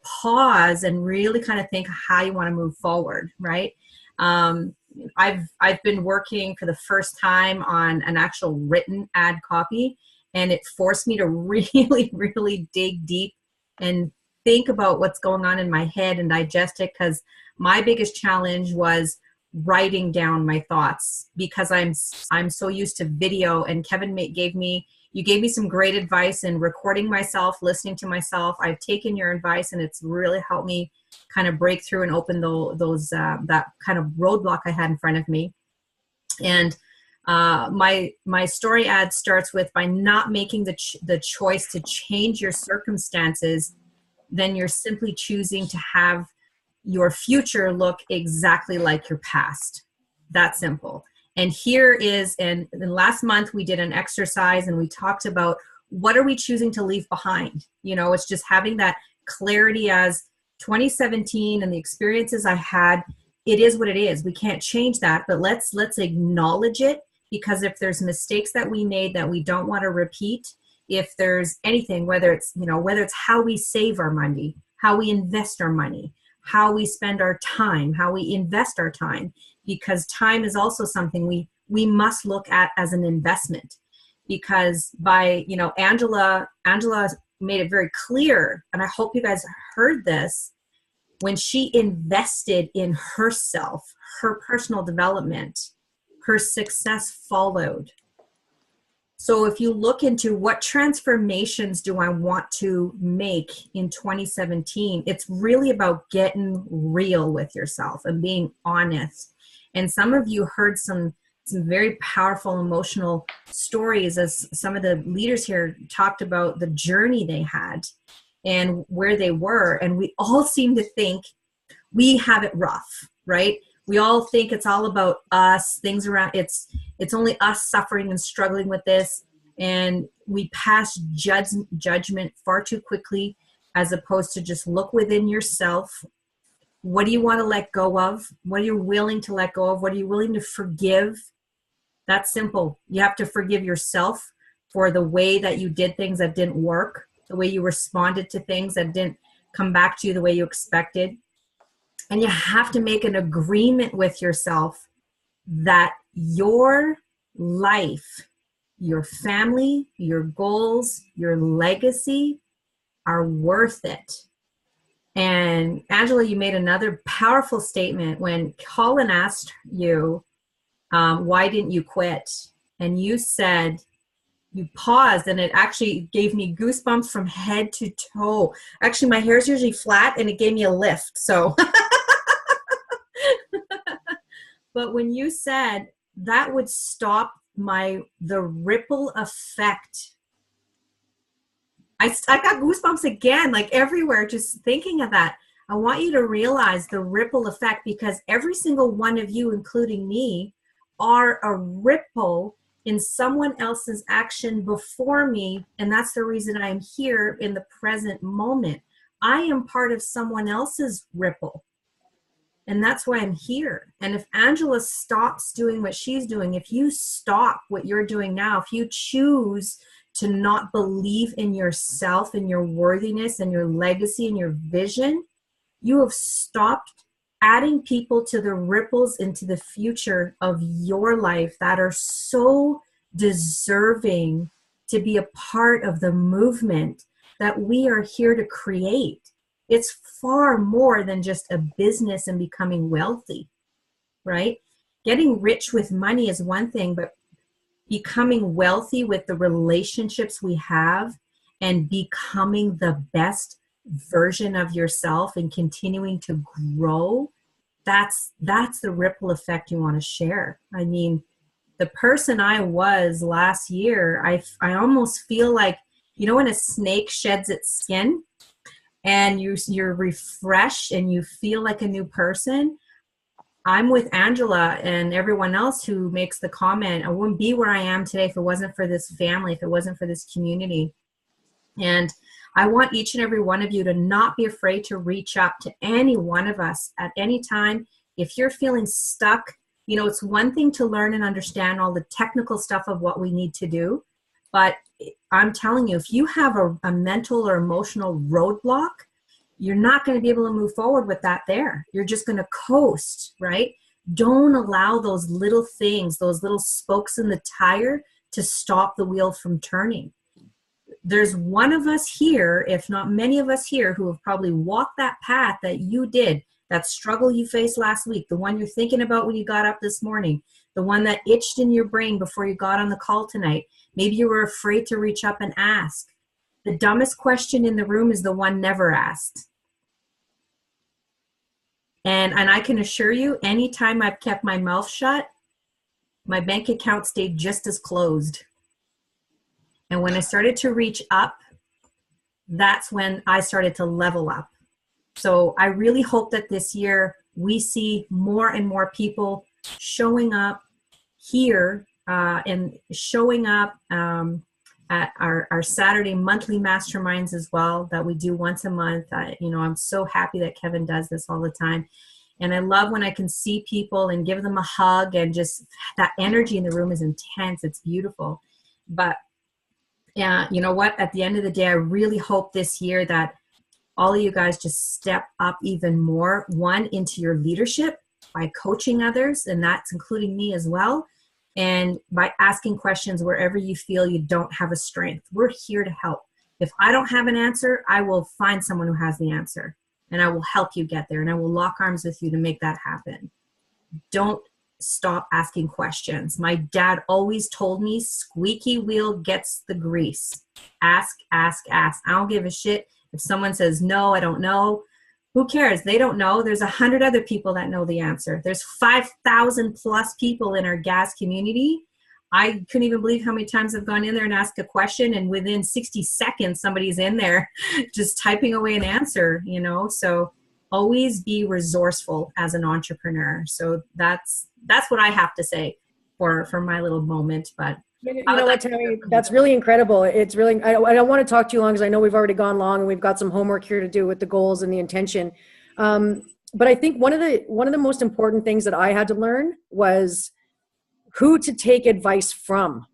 pause and really kind of think how you want to move forward, right? I've been working for the first time on an actual written ad copy, and it forced me to really, really dig deep and think about what's going on in my head and digest it, because my biggest challenge was writing down my thoughts, because I'm so used to video. And Kevin gave me some great advice in recording myself, listening to myself. I've taken your advice, and it's really helped me kind of break through and open that kind of roadblock I had in front of me. And my story ad starts with, by not making the choice to change your circumstances, then you're simply choosing to have your future look exactly like your past. That simple. And here is, and last month we did an exercise and we talked about, what are we choosing to leave behind? You know, it's just having that clarity as 2017 and the experiences I had, it is what it is. We can't change that, but let's acknowledge it, because if there's mistakes that we made that we don't want to repeat, if there's anything, whether it's how we save our money, how we invest our money, how we spend our time, how we invest our time, because time is also something we must look at as an investment. Because Angela made it very clear, and I hope you guys heard this, when she invested in herself, her personal development, her success followed. So if you look into what transformations do I want to make in 2017, it's really about getting real with yourself and being honest. And some of you heard some very powerful emotional stories, as some of the leaders here talked about the journey they had and where they were. And we all seem to think we have it rough, right? We all think it's all about us, things around, it's only us suffering and struggling with this. And we pass judgment far too quickly, as opposed to just look within yourself. What do you want to let go of? What are you willing to let go of? What are you willing to forgive? That's simple. You have to forgive yourself for the way that you did things that didn't work, the way you responded to things that didn't come back to you the way you expected. And you have to make an agreement with yourself that your life, your family, your goals, your legacy are worth it. And Angela, you made another powerful statement when Colin asked you, why didn't you quit? And you said, you paused, and it actually gave me goosebumps from head to toe. Actually, my hair is usually flat, and it gave me a lift. So, but when you said that would stop the ripple effect, I got goosebumps again, like everywhere, just thinking of that. I want you to realize the ripple effect, because every single one of you, including me, are a ripple in someone else's action before me. And that's the reason I'm here in the present moment. I am part of someone else's ripple. And that's why I'm here. And if Angela stops doing what she's doing, if you stop what you're doing now, if you choose to not believe in yourself and your worthiness and your legacy and your vision, you have stopped adding people to the ripples into the future of your life that are so deserving to be a part of the movement that we are here to create. It's far more than just a business and becoming wealthy, right? Getting rich with money is one thing, but becoming wealthy with the relationships we have and becoming the best version of yourself and continuing to grow, that's the ripple effect you want to share. I mean, the person I was last year, I almost feel like, you know, when a snake sheds its skin and you're refreshed and you feel like a new person, I'm with Angela and everyone else who makes the comment. I wouldn't be where I am today if it wasn't for this family, if it wasn't for this community. And I want each and every one of you to not be afraid to reach up to any one of us at any time. If you're feeling stuck, you know, it's one thing to learn and understand all the technical stuff of what we need to do. But I'm telling you, if you have a mental or emotional roadblock, you're not going to be able to move forward with that there. You're just going to coast, right? Don't allow those little things, those little spokes in the tire to stop the wheel from turning. There's one of us here, if not many of us here, who have probably walked that path that you did, that struggle you faced last week, the one you're thinking about when you got up this morning, the one that itched in your brain before you got on the call tonight. Maybe you were afraid to reach up and ask. The dumbest question in the room is the one never asked. And I can assure you, anytime I've kept my mouth shut, my bank account stayed just as closed. And when I started to reach up, that's when I started to level up. So I really hope that this year we see more and more people showing up here and showing up at our Saturday monthly masterminds as well, that we do once a month. You know, I'm so happy that Kevin does this all the time. And I love when I can see people and give them a hug, and just that energy in the room is intense. It's beautiful. But yeah, you know what? At the end of the day, I really hope this year that all of you guys just step up even more, one, into your leadership by coaching others, and that's including me as well, and by asking questions wherever you feel you don't have a strength. We're here to help. If I don't have an answer, I will find someone who has the answer, and I will help you get there, and I will lock arms with you to make that happen. Don't stop asking questions. My dad always told me, squeaky wheel gets the grease. Ask, ask, ask. I don't give a shit if someone says, no, I don't know. Who cares? They don't know. There's 100 other people that know the answer. There's 5,000 plus people in our GAS community. I couldn't even believe how many times I've gone in there and asked a question, and within 60 seconds, somebody's in there just typing away an answer, you know? So always be resourceful as an entrepreneur. So that's what I have to say for my little moment. But
you know what, Tammy, that's really incredible. It's really, I don't want to talk too long because I know we've already gone long and we've got some homework here to do with the goals and the intention. But I think one of the most important things that I had to learn was who to take advice from.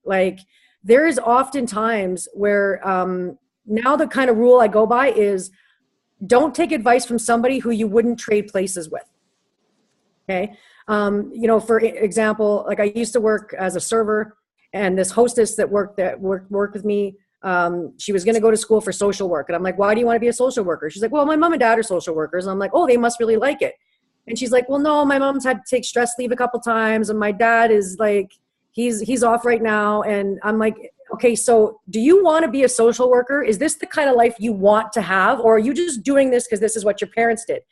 Like, there is often times where now the kind of rule I go by is don't take advice from somebody who you wouldn't trade places with. Okay. You know, for example, like I used to work as a server, and this hostess that worked with me, she was going to go to school for social work. And I'm like, why do you want to be a social worker? She's like, well, my mom and dad are social workers. And I'm like, oh, they must really like it. And she's like, well, no, my mom's had to take stress leave a couple times. And my dad is like, he's off right now. And I'm like, okay, so do you want to be a social worker? Is this the kind of life you want to have? Or are you just doing this because this is what your parents did?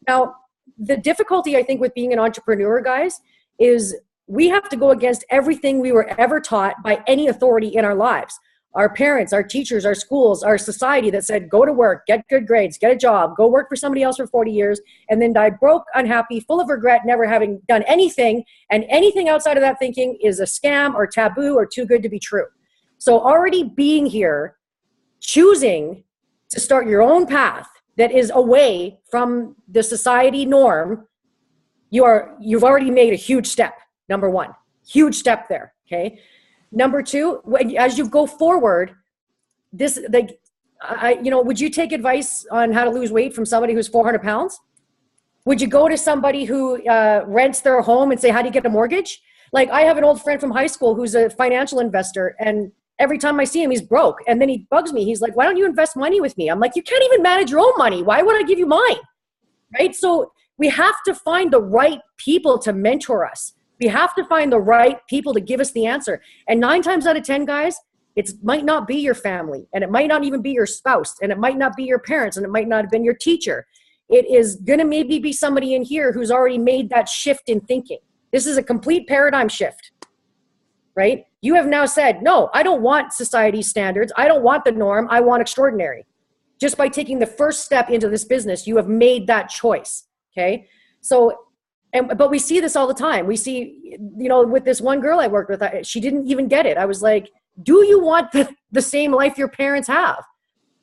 Now, the difficulty, I think, with being an entrepreneur, guys, is we have to go against everything we were ever taught by any authority in our lives. Our parents, our teachers, our schools, our society that said, go to work, get good grades, get a job, go work for somebody else for 40 years, and then die broke, unhappy, full of regret, never having done anything. And anything outside of that thinking is a scam or taboo or too good to be true. So already being here, choosing to start your own path that is away from the society norm, you've already made a huge step. Number one, huge step there. Okay. Number two, as you go forward, would you take advice on how to lose weight from somebody who's 400 pounds? Would you go to somebody who rents their home and say, how do you get a mortgage? Like, I have an old friend from high school who's a financial investor, and every time I see him, he's broke. And then he bugs me. He's like, why don't you invest money with me? I'm like, you can't even manage your own money. Why would I give you mine? Right? So we have to find the right people to mentor us. We have to find the right people to give us the answer. And 9 times out of 10, guys, it might not be your family, and it might not even be your spouse, and it might not be your parents, and it might not have been your teacher. It is going to maybe be somebody in here who's already made that shift in thinking. This is a complete paradigm shift, right? You have now said, no, I don't want society's standards. I don't want the norm. I want extraordinary. just by taking the first step into this business, you have made that choice. Okay. So, but we see this all the time. We see, with this one girl I worked with, she didn't even get it. I was like, do you want the same life your parents have?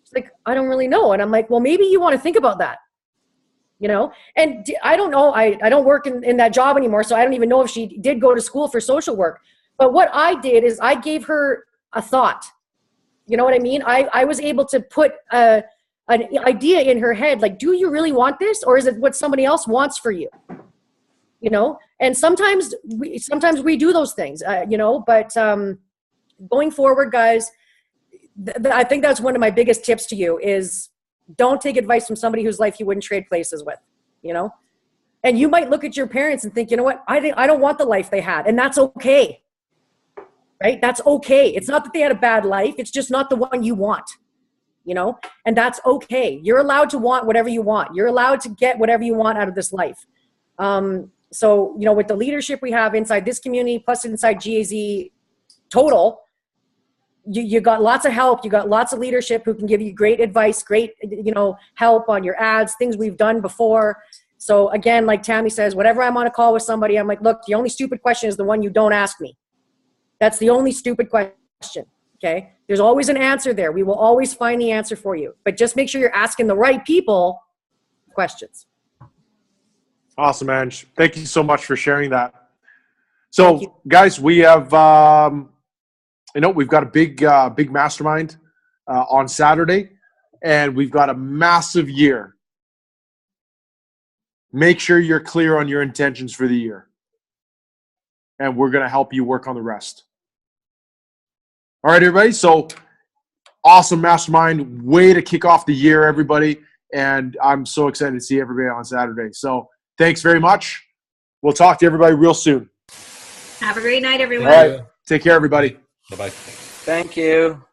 She's like, I don't really know. And I'm like, well, maybe you want to think about that, and I don't know. I don't work in that job anymore. So I don't even know if she did go to school for social work. But what I did is I gave her a thought. You know what I mean? I was able to put an idea in her head, like, do you really want this? Or is it what somebody else wants for you? And sometimes we do those things, but going forward, guys, I think that's one of my biggest tips to you is don't take advice from somebody whose life you wouldn't trade places with, and you might look at your parents and think, you know what, I don't want the life they had. And that's okay. Right? That's okay. It's not that they had a bad life. It's just not the one you want, and that's okay. You're allowed to want whatever you want. You're allowed to get whatever you want out of this life. So, with the leadership we have inside this community, plus inside GAZ total, you got lots of help. You got lots of leadership who can give you great advice, great, help on your ads, things we've done before. So again, like Tammy says, whenever I'm on a call with somebody, I'm like, look, the only stupid question is the one you don't ask me. That's the only stupid question. Okay. There's always an answer there. We will always find the answer for you, but just make sure you're asking the right people questions.
Awesome, Ange. Thank you so much for sharing that. So guys, we have, we've got a big mastermind on Saturday, and we've got a massive year. Make sure you're clear on your intentions for the year, and we're going to help you work on the rest. All right, everybody. So awesome mastermind. Way to kick off the year, everybody. And I'm so excited to see everybody on Saturday. So thanks very much. We'll talk to everybody real soon.
Have a great night, everyone.
All right. Take care, everybody.
Bye-bye.
Thank you.